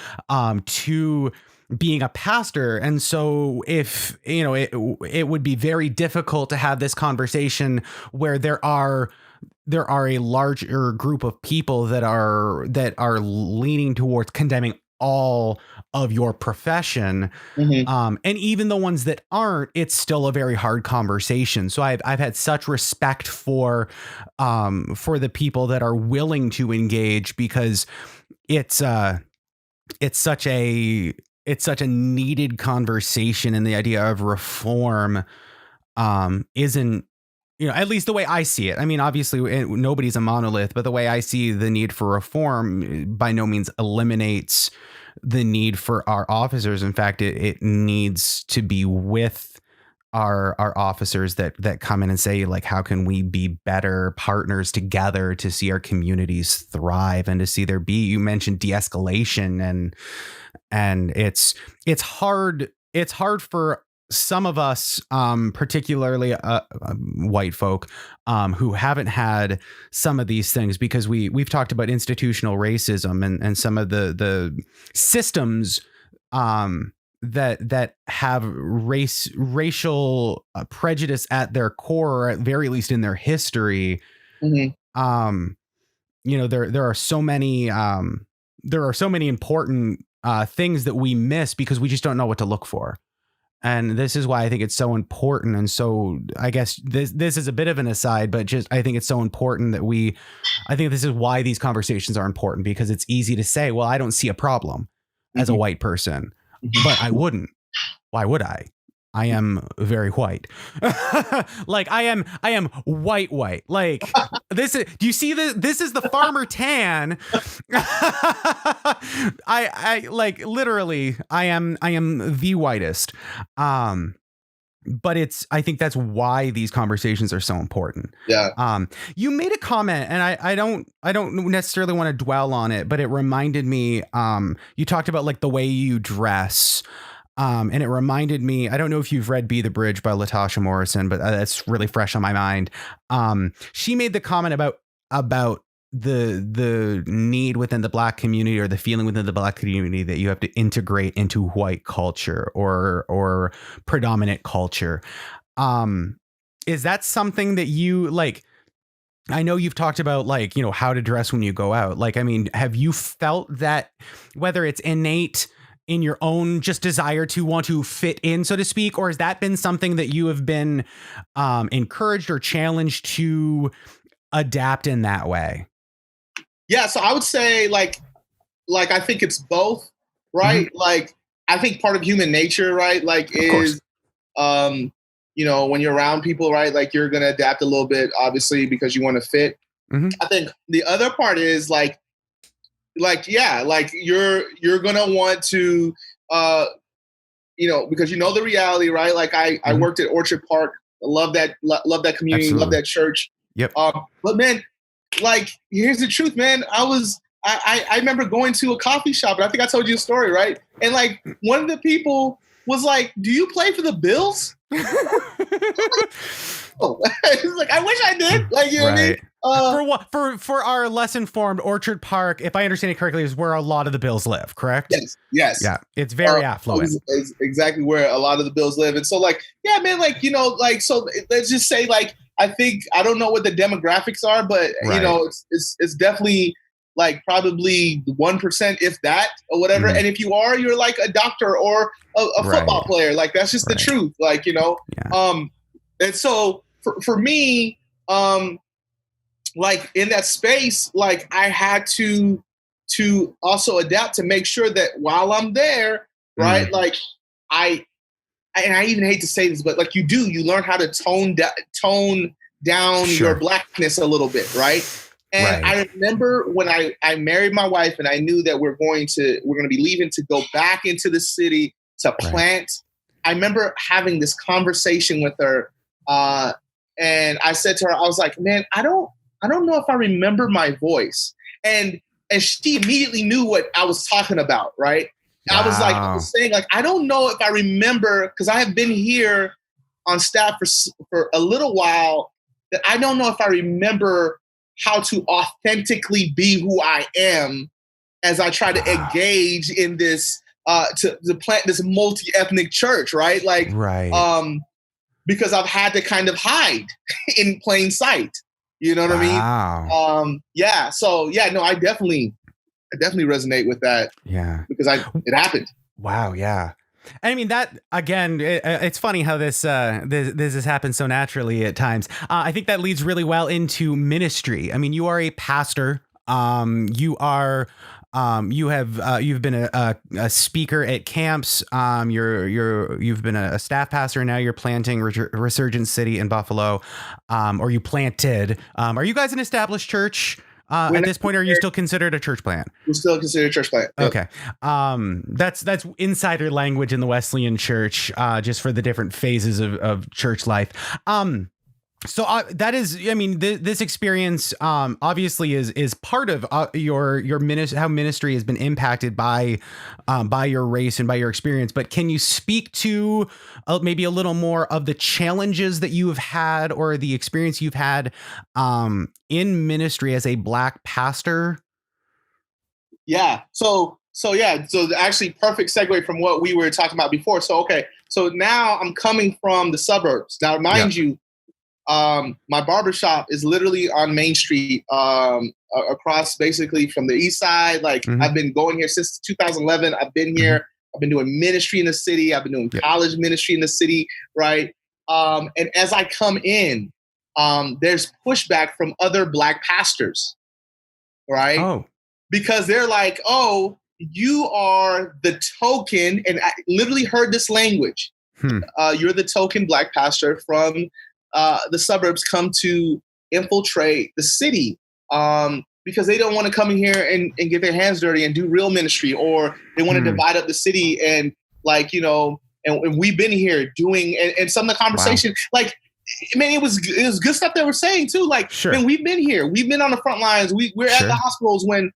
to being a pastor. And so if, it would be very difficult to have this conversation where there are a larger group of people that are leaning towards condemning all of your profession. Mhm. And even the ones that aren't, it's still a very hard conversation. So I've had such respect for the people that are willing to engage, because it's such a needed conversation, and the idea of reform isn't, at least the way I see it. I mean, obviously nobody's a monolith, but the way I see the need for reform by no means eliminates the need for our officers. In fact, it needs to be with our officers that come in and say, like, how can we be better partners together to see our communities thrive and to see there be, you mentioned de-escalation, and it's hard for some of us, particularly white folk, who haven't had some of these things, because we've talked about institutional racism and some of the systems that have racial prejudice at their core, or at very least in their history. Mm-hmm. There are so many important things that we miss because we just don't know what to look for. And this is why I think it's so important. And so I guess this is a bit of an aside, but just I think it's so important that I think this is why these conversations are important, because it's easy to say, well, I don't see a problem as a white person, but I wouldn't. Why would I? I am very white. Like I am white. Like this is, do you see this? This is the farmer tan. I like literally I am the whitest. But I think that's why these conversations are so important. Yeah. You made a comment, and I don't necessarily want to dwell on it, but it reminded me, you talked about like the way you dress. And it reminded me, I don't know if you've read Be the Bridge by Latasha Morrison, but that's really fresh on my mind. She made the comment about the need within the Black community, or the feeling within the Black community, that you have to integrate into white culture or predominant culture. Is that something that you like? I know you've talked about like, how to dress when you go out. Like, I mean, have you felt that, whether it's innate in your own just desire to want to fit in, so to speak, or has that been something that you have been encouraged or challenged to adapt in that way? Yeah, so I would say like I think it's both, right? Mm-hmm. Like I think part of human nature, right? Like is when you're around people, right? Like you're gonna adapt a little bit, obviously, because you want to fit. Mm-hmm. I think the other part is like you're gonna want to because the reality, right? Like I worked at Orchard Park. I love that community. Absolutely. Love that church. Yep. But man, like here's the truth, man. I remember going to a coffee shop, and I think I told you a story, right? And like one of the people was like, "Do you play for the Bills?" Oh, like I wish I did. Like you know what I mean? For our less informed, Orchard Park, if I understand it correctly, is where a lot of the Bills live, correct? Yes. Yeah, it's very affluent. It's exactly where a lot of the Bills live. And so like, yeah, man, like, so let's just say like, I don't know what the demographics are, but it's definitely like probably 1%, if that, or whatever. Mm-hmm. And if you are, you're like a doctor or a football player. Like that's just the truth. Like, Yeah. And so for me, like in that space, like I had to also adapt to make sure that while I'm there, right, like I even hate to say this, but like you learn how to tone down your Blackness a little bit, right? And I remember when I married my wife, and I knew that we're going to be leaving to go back into the city to plant. I remember having this conversation with her, and I said to her, I was like, man, I don't know if I remember my voice. And she immediately knew what I was talking about, right? Wow. I was saying, like, I don't know if I remember, because I have been here on staff for a little while, that I don't know if I remember how to authentically be who I am as I try to engage in this, to plant this multi-ethnic church, right? Like, because I've had to kind of hide in plain sight. You know what I mean? Yeah. So yeah, no, I definitely resonate with that. Yeah. Because it happened. Wow. Yeah. I mean, that again, it's funny how this has happened so naturally at times. I think that leads really well into ministry. I mean, you are a pastor. You've been a speaker at camps. You've been a staff pastor, and now you're planting Resurgence City in Buffalo, or you planted. Are you guys an established church at this point, or are you still considered a church plant? We're still considered a church plant. Yep. Okay. That's insider language in the Wesleyan Church, just for the different phases of church life. So that is, I mean, this experience obviously is part of your how ministry has been impacted by your race and by your experience. But can you speak to maybe a little more of the challenges that you have had, or the experience you've had in ministry as a Black pastor? Yeah. So So yeah, so actually perfect segue from what we were talking about before. So okay, so now I'm coming from the suburbs. Now, mind you, my barbershop is literally on Main Street, across basically from the east side. Like I've been going here since 2011. I've been here. I've been doing ministry in the city. I've been doing college ministry in the city, right? And as I come in, there's pushback from other Black pastors, right? Oh. Because they're like, oh, you are the token, and I literally heard this language. You're the token Black pastor from the suburbs come to infiltrate the city, because they don't want to come in here and get their hands dirty and do real ministry, or they want to divide up the city. And like, you know, and we've been here doing, and some of the conversation, like, man, it was good stuff they were saying too. Like, man, we've been here. We've been on the front lines. We're at the hospitals when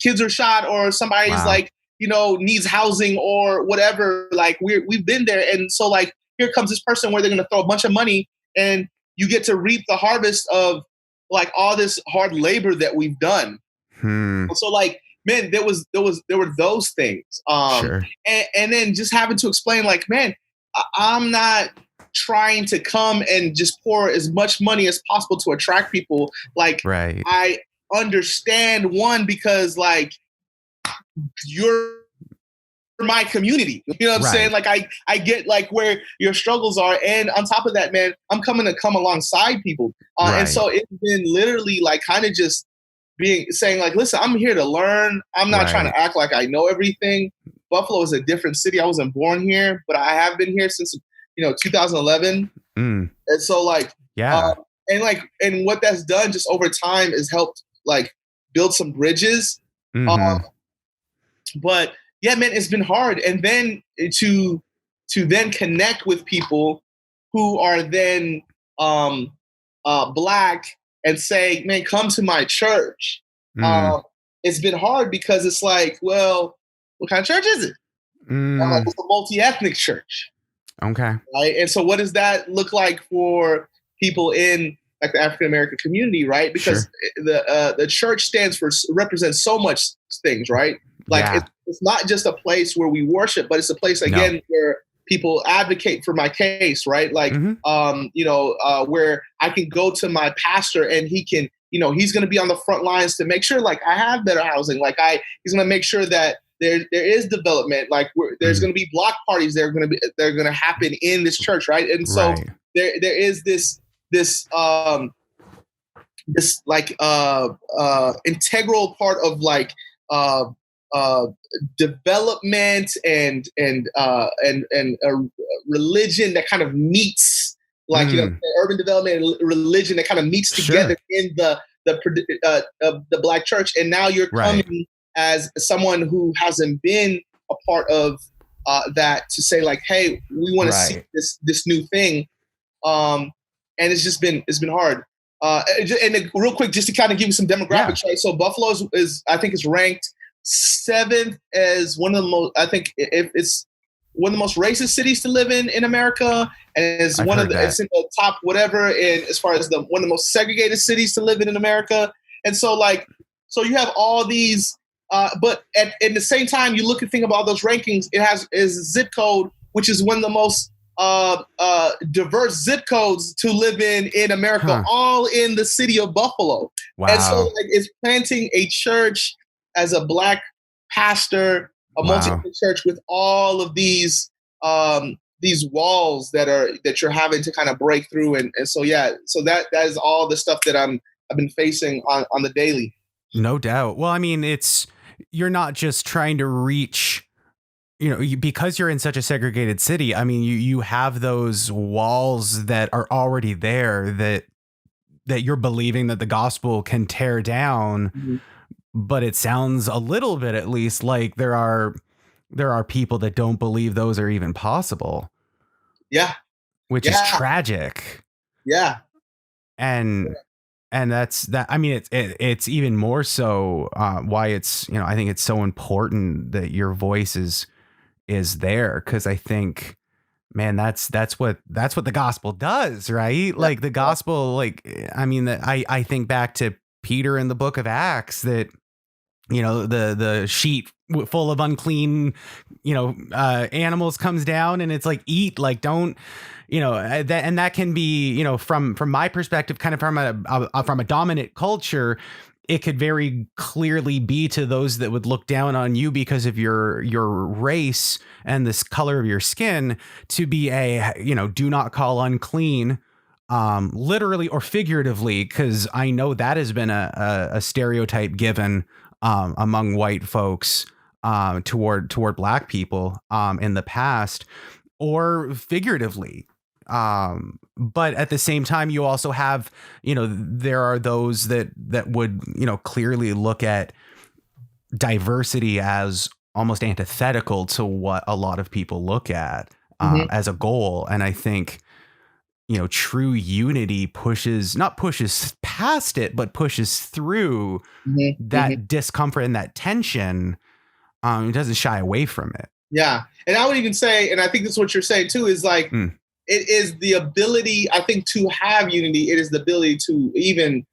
kids are shot, or somebody's like, you know, needs housing or whatever. Like we've been there. And so like, here comes this person where they're going to throw a bunch of money, and you get to reap the harvest of like all this hard labor that we've done. So like, man, there were those things. And then just having to explain like, man, I'm not trying to come and just pour as much money as possible to attract people. Like, I understand, one, because like you're my community, you know what I'm saying? Like I get like where your struggles are, and on top of that, man, I'm coming to come alongside people, and so it's been literally like kind of just saying like, listen, I'm here to learn. I'm not trying to act like I know everything. Buffalo is a different city. I wasn't born here, but I have been here since 2011, and so like and what that's done just over time is helped like build some bridges. But yeah, man, it's been hard. And then to then connect with people who are then Black and say, man, come to my church. It's been hard because it's like, well, what kind of church is it? Like, it's a multi-ethnic church. Okay. Right. And so what does that look like for people in like the African American community, right? Because the church represents so much things, right? Like it's not just a place where we worship, but it's a place again where people advocate for my case, right? Like where I can go to my pastor and he can, he's going to be on the front lines to make sure like I have better housing. Like he's going to make sure that there is development. Like there's going to be block parties they're going to happen in this church, right? And so there is this like integral part of like development and religion that kind of meets like urban development and religion that kind of meets together in the Black church. And now you're coming as someone who hasn't been a part of that to say like, hey, we want to see this new thing. And it's been hard. And real quick, just to kind of give you some demographics, right? So Buffalo is I think is ranked 7th as one of the most, I think it's one of the most racist cities to live in America, and it's it's in the top whatever, and as far as one of the most segregated cities to live in America. And so like, so you have all these, but at the same time, you look and think about those rankings, is a zip code, which is one of the most diverse zip codes to live in America, all in the city of Buffalo. Wow. And so like, it's planting a church as a Black pastor, a multi-ethnic church with all of these walls that you're having to kind of break through. And so, so that is all the stuff that I've been facing on the daily. No doubt. Well, I mean, you're not just trying to reach, because you're in such a segregated city. I mean, you have those walls that are already there that you're believing that the gospel can tear down. But it sounds a little bit, at least, like there are people that don't believe those are even possible. Yeah. Which is tragic. Yeah. And that's that. I mean, it's even more so why it's, I think it's so important that your voice is there. 'Cause I think, man, that's what the gospel does, right? Yeah. Like the gospel, like, I mean, I think back to Peter in the book of Acts, that, the sheet full of unclean, animals comes down, and it's like, eat, like, don't, that can be, from my perspective, kind of from a dominant culture. It could very clearly be to those that would look down on you because of your race and this color of your skin, to be do not call unclean, literally or figuratively, because I know that has been a stereotype given among white folks toward black people in the past, or figuratively. But at the same time, you also have, there are those that would, clearly look at diversity as almost antithetical to what a lot of people look at as a goal. And I think, true unity not pushes past it, but pushes through that discomfort and that tension. It doesn't shy away from it. Yeah. And I would even say, and I think that's what you're saying too, is like, it is the ability, I think, to have unity. It is the ability to even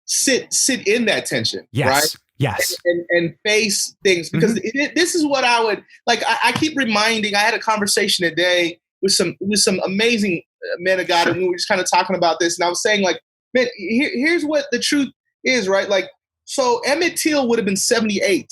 sit in that tension. Yes. Right? Yes. And face things, because this is what I would like. I keep reminding, I had a conversation today with some amazing men of God, and we were just kind of talking about this. And I was saying, like, man, here's what the truth is, right? Like, so Emmett Till would have been 78.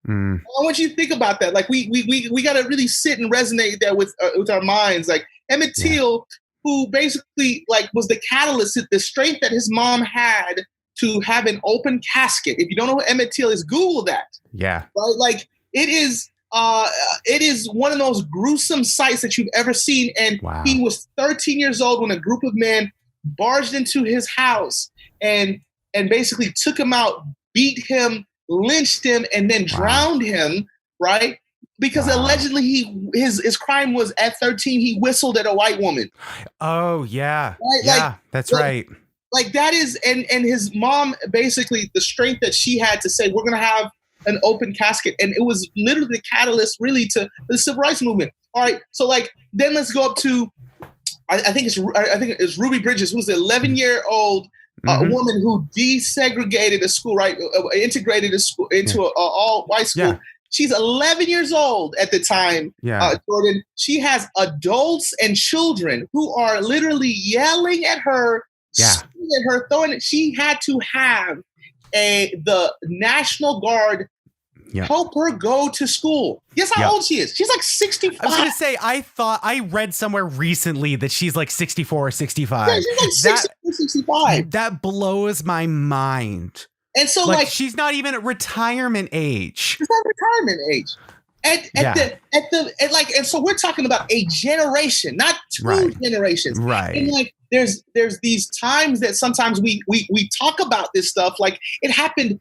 I want you to think about that. Like, we got to really sit and resonate that with our minds. Like, Emmett Till, who basically like was the catalyst, the strength that his mom had to have an open casket. If you don't know who Emmett Till is, Google that. Yeah. Right? Like, it is one of those gruesome sights that you've ever seen. And he was 13 years old when a group of men barged into his house and basically took him out, beat him, lynched him, and then drowned him, right? Because allegedly his crime was at 13, he whistled at a white woman. Oh, yeah. Right? Yeah, that's right. Like, that is, and his mom, basically the strength that she had to say, we're going to have an open casket. And it was literally the catalyst really to the civil rights movement. All right. So like, then let's go up to, I think it's Ruby Bridges, who's an 11-year-old woman who desegregated a school, right? Integrated a school into an all-white school. Yeah. She's 11 years old at the time, Jordan. She has adults and children who are literally yelling at her, screaming at her, throwing it. She had to have the National Guard help her go to school. Guess how old she is? She's like 65. I was going to say, I read somewhere recently that she's like 64 or 65. Yeah, she's like 65. That blows my mind. And so, like, she's not even at retirement age. She's not retirement age. And so we're talking about a generation, not two generations. Right. And like, there's these times that sometimes we talk about this stuff like it happened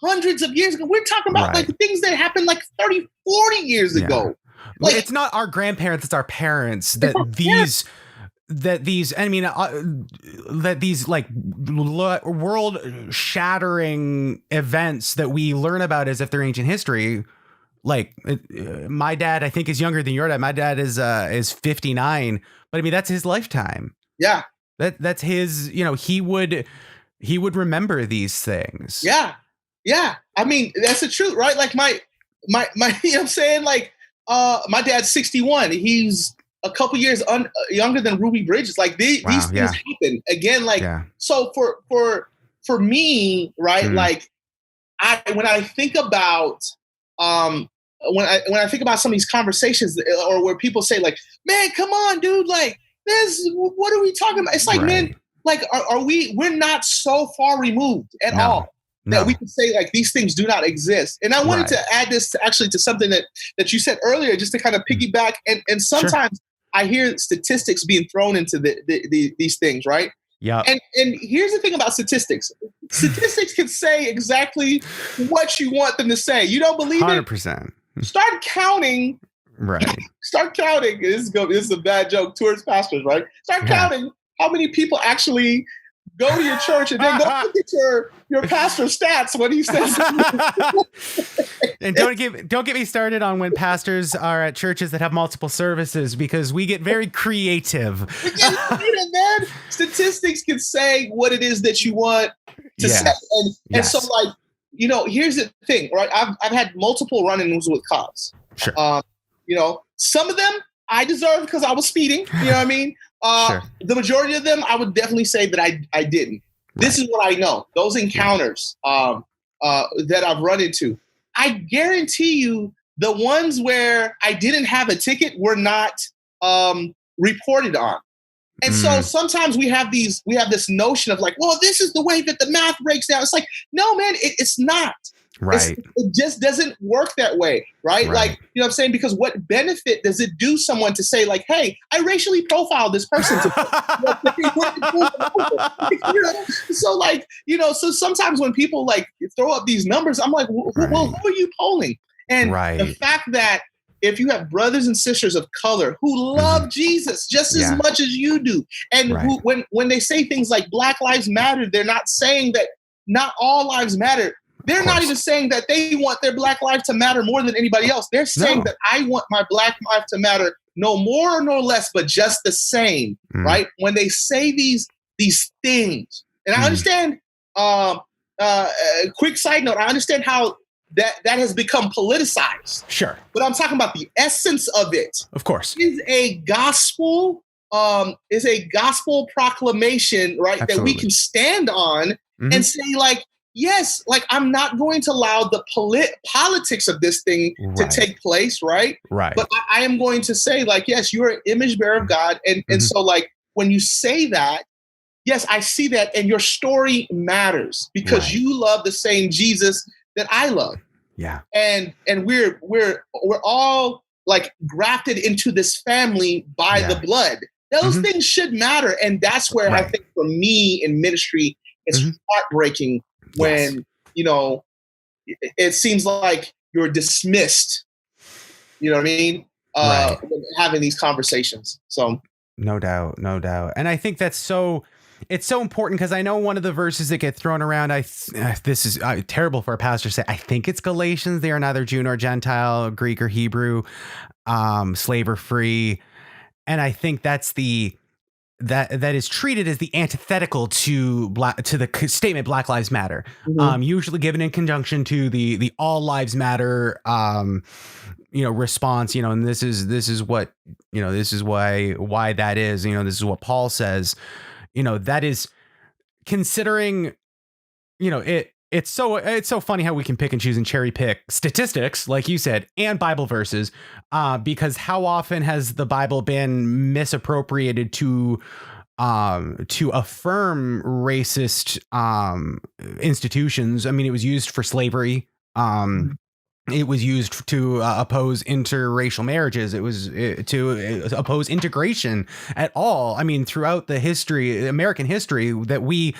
hundreds of years ago. We're talking about like things that happened like 30, 40 years ago. Like, it's not our grandparents, it's our parents that these like world shattering events that we learn about as if they're ancient history. Like, my dad, I think, is younger than your dad. My dad is 59, but I mean, that's his lifetime. Yeah. That's his, he would remember these things. Yeah. Yeah. I mean, that's the truth, right? Like my, you know what I'm saying? Like, my dad's 61. He's a couple years younger than Ruby Bridges. Like these things happen again. Like, so for me, right? Like when I think about, when I think about some of these conversations or where people say like, man, come on, dude, like this, what are we talking about? It's like, man, like, we're not so far removed at all that we can say like these things do not exist. And I wanted to add this to something that you said earlier, just to kind of piggyback. And sometimes I hear statistics being thrown into these things, right? Yeah. And here's the thing about statistics. Statistics can say exactly what you want them to say. You don't believe 100%. it? Start counting. Right. Start counting. This is a bad joke towards pastors, right? Start counting how many people actually go to your church and then go look at your pastor's stats when he says. And don't get me started on when pastors are at churches that have multiple services, because we get very creative. Man. Statistics can say what it is that you want to say. And so like here's the thing, right? I've had multiple run-ins with cops. Sure. Some of them I deserved because I was speeding. You know what I mean? Sure. The majority of them, I would definitely say that I didn't. This is what I know. Those encounters that I've run into, I guarantee you, the ones where I didn't have a ticket were not reported on. And so sometimes we have this notion of like, well, this is the way that the math breaks down. It's like, no, man, it's not. Right. It just doesn't work that way, right? Like, you know what I'm saying? Because what benefit does it do someone to say like, hey, I racially profiled this person. So like, so sometimes when people like throw up these numbers, I'm like, well, who are you polling? And the fact that if you have brothers and sisters of color who love Jesus just as much as you do, and who, when they say things like Black Lives Matter, they're not saying that not all lives matter. They're not even saying that they want their Black life to matter more than anybody else. They're saying that I want my Black life to matter no more nor less, but just the same, right? When they say these things, and I understand. Quick side note: I understand how that has become politicized. Sure, but I'm talking about the essence of it. Of course, is a gospel proclamation, right? Absolutely. That we can stand on and say like, yes, like I'm not going to allow the politics of this thing to take place, right? Right. But I am going to say like, yes, you're an image bearer of God. And so like when you say that, yes, I see that. And your story matters because you love the same Jesus that I love. Yeah. And we're all like grafted into this family by the blood. Those things should matter. And that's where I think for me in ministry, it's heartbreaking when, it seems like you're dismissed, you know what I mean? Having these conversations. So no doubt. And I think it's so important because I know one of the verses that get thrown around, this is terrible for a pastor to say, I think it's Galatians. They are neither Jew nor Gentile, Greek or Hebrew, slave or free. And I think that's that is treated as the antithetical to the statement Black Lives Matter, usually given in conjunction to the all lives matter response, and this is what this is why that is, this is what Paul says, that is considering, it's so funny how we can pick and choose and cherry pick statistics, like you said, and Bible verses, because how often has the Bible been misappropriated to affirm racist institutions? I mean, it was used for slavery. It was used to oppose interracial marriages. It was to oppose integration at all. I mean, throughout the history, American history, that we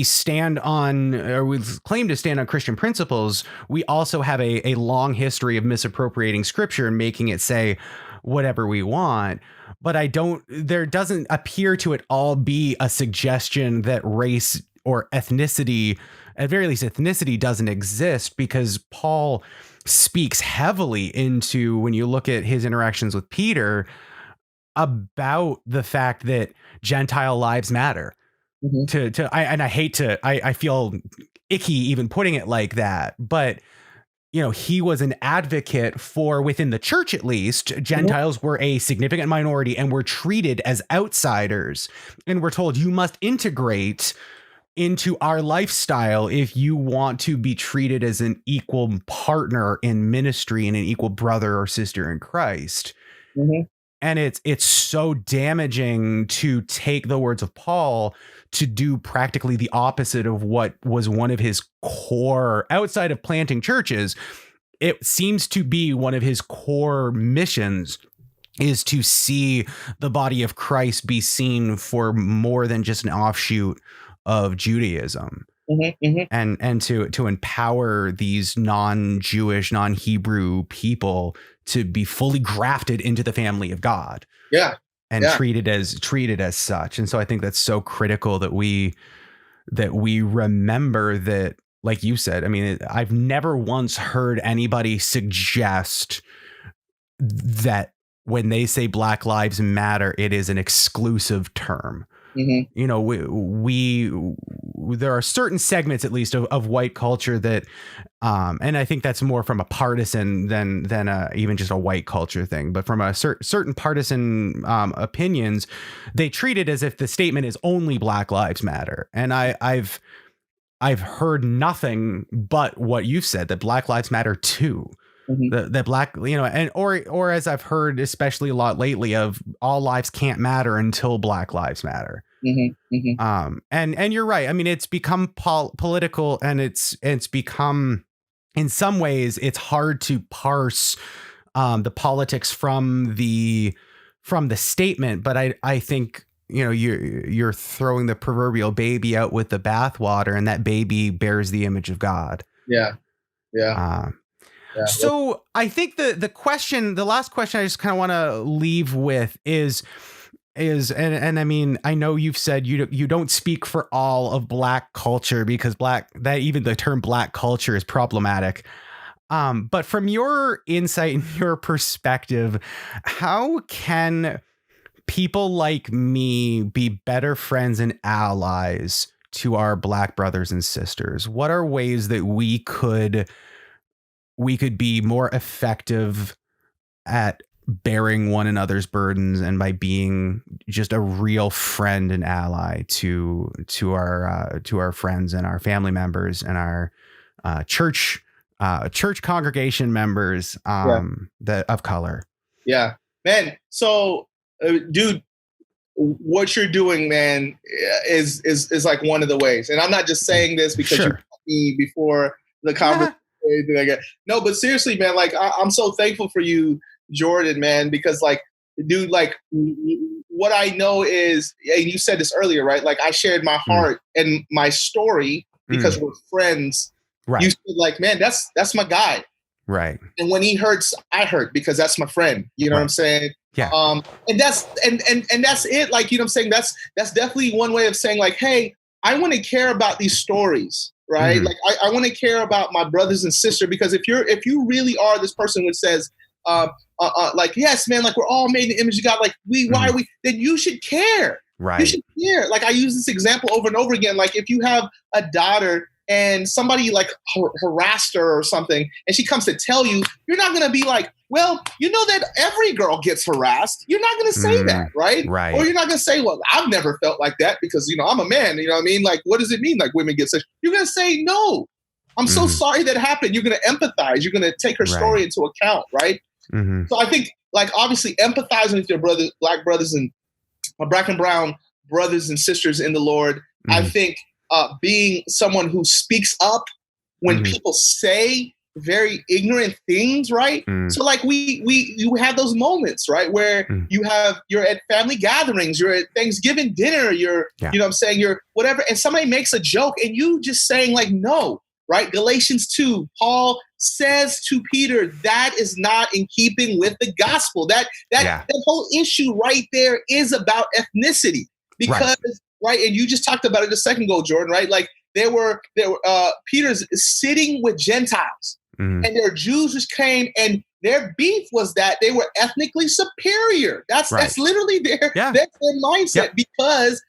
stand on, or we claim to stand on Christian principles, we also have a long history of misappropriating scripture and making it say whatever we want. But there doesn't appear to at all be a suggestion that race or ethnicity, at very least ethnicity, doesn't exist, because Paul speaks heavily into, when you look at his interactions with Peter, about the fact that Gentile lives matter. I feel icky even putting it like that, but he was an advocate for, within the church at least, Gentiles were a significant minority and were treated as outsiders, and we're told you must integrate into our lifestyle if you want to be treated as an equal partner in ministry and an equal brother or sister in Christ. And it's so damaging to take the words of Paul to do practically the opposite of what was one of his core, outside of planting churches. It seems to be one of his core missions, is to see the body of Christ be seen for more than just an offshoot of Judaism, and to empower these non-Jewish, non-Hebrew people to be fully grafted into the family of God. Treated as such. And so I think that's so critical that we remember that, like you said, I mean, I've never once heard anybody suggest that when they say Black Lives Matter, it is an exclusive term. You know, we there are certain segments, at least, of white culture that, and I think that's more from a partisan than even just a white culture thing, but from a certain partisan opinions, they treat it as if the statement is only Black Lives Matter. And I've heard nothing but what you've said, that Black Lives Matter too. That black, you know, and or as I've heard, especially a lot lately, of all lives can't matter until Black Lives Matter. And you're right. I mean, it's become political, and it's become, in some ways, it's hard to parse the politics from the statement. But I think, you know, you're throwing the proverbial baby out with the bathwater, and that baby bears the image of God. Yeah. So I think the last question I just kind of want to leave with is and I mean, I know you've said you don't speak for all of Black culture, because even the term Black culture is problematic. But from your insight and your perspective, how can people like me be better friends and allies to our Black brothers and sisters? What are ways that we could be more effective at bearing one another's burdens, and by being just a real friend and ally to our friends and our family members and our church congregation members that of color? Yeah, man. So, dude, what you're doing, man, is like one of the ways. And I'm not just saying this because you taught me before the conversation. No, but seriously, man, like I'm so thankful for you, Jordan, man, because like, dude, like what I know is, and you said this earlier, right? Like I shared my heart and my story because we're friends. Right. You said like, man, that's my guy. Right. And when he hurts, I hurt because that's my friend. You know what I'm saying? Yeah. And that's and that's it. Like, you know what I'm saying? That's definitely one way of saying like, hey, I want to care about these stories. Right. Like I want to care about my brothers and sisters, because if you really are this person who says, like, yes, man, like we're all made in the image of God, like why are we, then you should care. Right. You should care. Like I use this example over and over again. Like if you have a daughter and somebody like harassed her or something, and she comes to tell you, you're not going to be like, well, you know that every girl gets harassed. You're not going to say that, right? Right. Or you're not going to say, well, I've never felt like that because, you know, I'm a man. You know what I mean? Like, what does it mean? Like women get such? You're going to say, no, I'm so sorry that happened. You're going to empathize. You're going to take her story into account, right? So I think, like, obviously empathizing with your brothers, Black brothers and Black and brown brothers and sisters in the Lord. I think being someone who speaks up when people say very ignorant things, right? So like you have those moments, right, where you're at family gatherings, you're at Thanksgiving dinner, you know what I'm saying, you're whatever, and somebody makes a joke and you just saying like, no, right? Galatians 2, Paul says to Peter, that is not in keeping with the gospel. That whole issue right there is about ethnicity, because right, and you just talked about it a second ago, Jordan, right? Like there were Peter's sitting with Gentiles, and there are Jews which came, and their beef was that they were ethnically superior. That's literally their mindset, because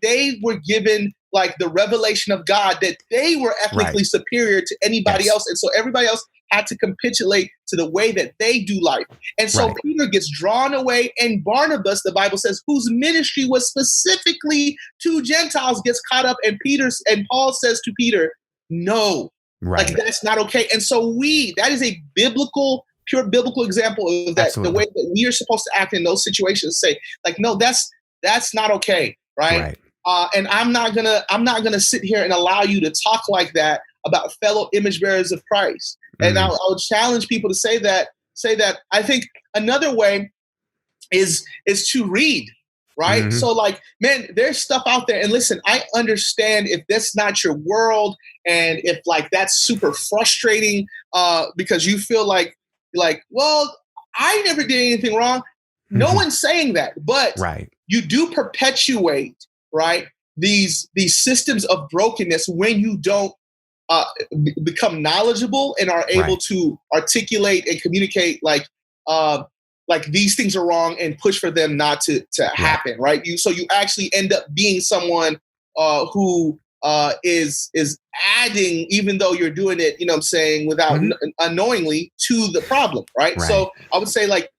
they were given like the revelation of God that they were ethnically superior to anybody else, and so everybody else had to capitulate to the way that they do life. And so Peter gets drawn away, and Barnabas, the Bible says, whose ministry was specifically to Gentiles, gets caught up, and Paul says to Peter, no, like that's not okay. And so that is a pure biblical example of that. Absolutely. The way that we are supposed to act in those situations, say like, no, that's not okay. Right. And I'm not gonna sit here and allow you to talk like that about fellow image bearers of Christ. And I would challenge people to say that. I think another way is to read, right? So like, man, there's stuff out there. And listen, I understand if that's not your world, and if like that's super frustrating because you feel like, well, I never did anything wrong. No one's saying that, but you do perpetuate, right, these systems of brokenness when you don't become knowledgeable and are able to articulate and communicate like like these things are wrong and push for them not to happen, right? So you actually end up being someone who is adding, even though you're doing it, you know what I'm saying, without unknowingly, to the problem, right? So I would say, like,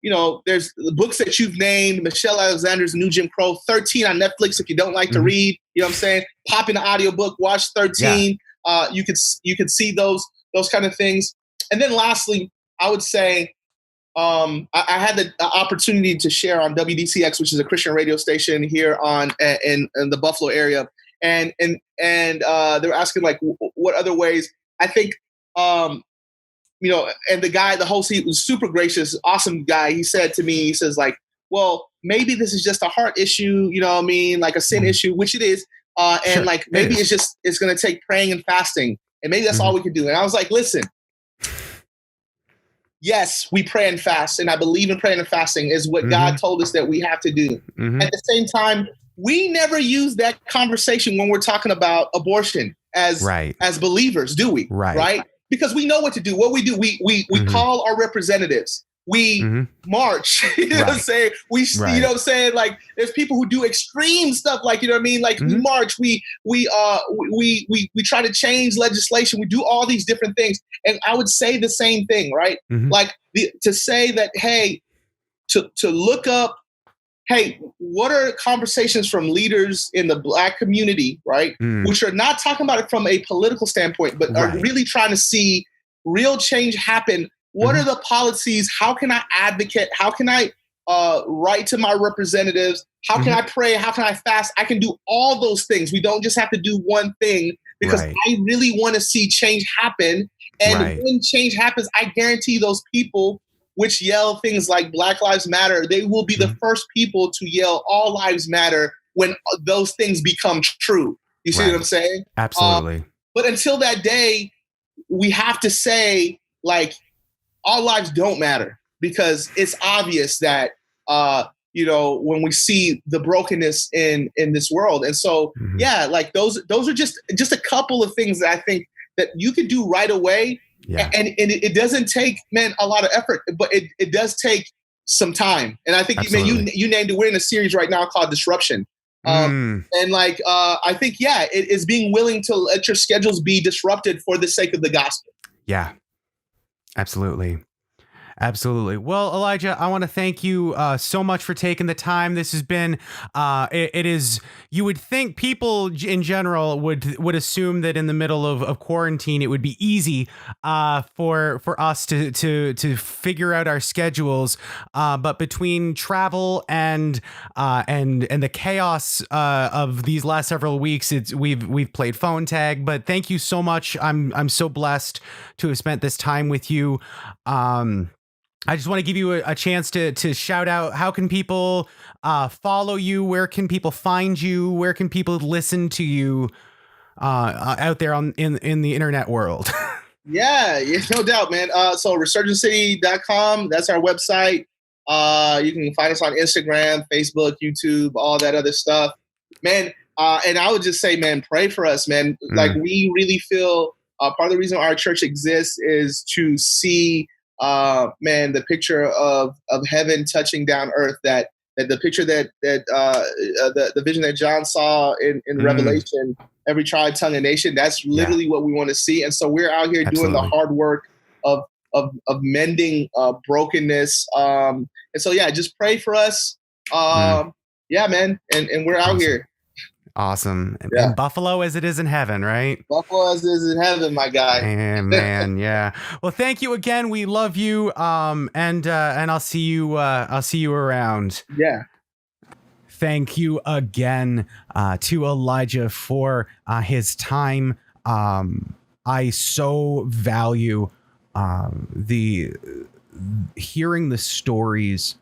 you know, there's the books that you've named, Michelle Alexander's New Jim Crow, 13 on Netflix if you don't like to read, you know what I'm saying? Pop in the audiobook, watch 13. You could see those kind of things. And then lastly, I would say, I had the opportunity to share on WDCX, which is a Christian radio station here in the Buffalo area, and they were asking, like, what other ways. I think, you know, and the host, he was super gracious, awesome guy. He said to me, he says, like, well, maybe this is just a heart issue, you know what I mean, like a sin issue, which it is, and like maybe it's going to take praying and fasting, and maybe that's all we can do. And I was like, listen. Yes, we pray and fast, and I believe in praying and fasting is what God told us that we have to do. At the same time, we never use that conversation when we're talking about abortion as believers, do we? Right? Because we know what to do. What we do, we call our representatives. We march. You know what I'm saying? You know what I'm saying? Like, there's people who do extreme stuff, like, you know what I mean? Like, we march, we try to change legislation, we do all these different things. And I would say the same thing, right? Like, to say that, hey, to look up, hey, what are conversations from leaders in the Black community, right? Which are not talking about it from a political standpoint, but are really trying to see real change happen. What are the policies? How can I advocate? How can I write to my representatives? How can I pray? How can I fast? I can do all those things. We don't just have to do one thing, because I really want to see change happen. And when change happens, I guarantee those people which yell things like Black Lives Matter, they will be the first people to yell all lives matter when those things become true. You see what I'm saying? Absolutely. But until that day, we have to say, like, all lives don't matter, because it's obvious that, you know, when we see the brokenness in this world. And so, like those are just a couple of things that I think that you could do right away. And it doesn't take, man, a lot of effort, but it does take some time. And I think, man, you named it. We're in a series right now called Disruption. And like, I think, it is being willing to let your schedules be disrupted for the sake of the gospel. Yeah. Absolutely. Absolutely. Well, Elijah, I want to thank you so much for taking the time. This has been, it is, you would think people in general would assume that in the middle of quarantine, it would be easy for us to figure out our schedules. But between travel and the chaos of these last several weeks, we've played phone tag. But thank you so much. I'm so blessed to have spent this time with you. I just want to give you a chance to shout out. How can people follow you? Where can people find you? Where can people listen to you out there in the internet world? Yeah, no doubt, man. So resurgencity.com, that's our website. You can find us on Instagram, Facebook, YouTube, all that other stuff, man. And I would just say, man, pray for us, man. Like, we really feel part of the reason our church exists is to see man, the picture of heaven touching down earth, that the picture that the vision that John saw in Revelation, every tribe, tongue, and nation, that's literally what we want to see. And so we're out here doing the hard work of mending brokenness. And so, just pray for us. Yeah, man. And we're out here. Awesome. In Buffalo as it is in heaven, right? Buffalo as it is in heaven, my guy. Man, yeah. Well, thank you again. We love you. And I'll see you around. Yeah. Thank you again to Elijah for his time. I so value the hearing the stories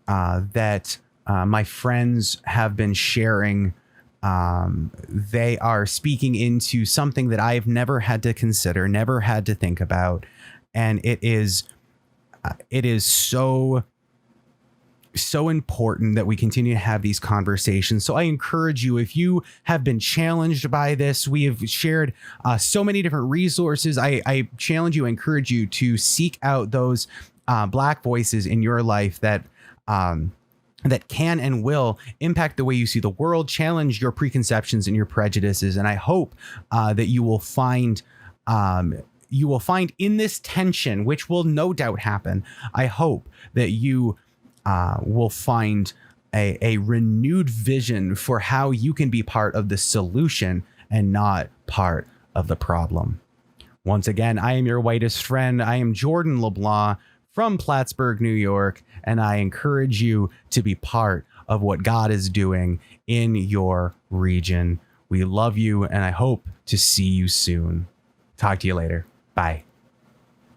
that my friends have been sharing. They are speaking into something that I've never had to consider, never had to think about. And it is so important that we continue to have these conversations. So I encourage you, if you have been challenged by this, we have shared so many different resources. I challenge you, I encourage you to seek out those Black voices in your life that that can and will impact the way you see the world, challenge your preconceptions and your prejudices. And I hope that you will find in this tension, which will no doubt happen, I hope that you will find a renewed vision for how you can be part of the solution and not part of the problem. Once again, I am your whitest friend. I am Jordan LeBlanc from Plattsburgh, New York, and I encourage you to be part of what God is doing in your region. We love you, and I hope to see you soon. Talk to you later. Bye.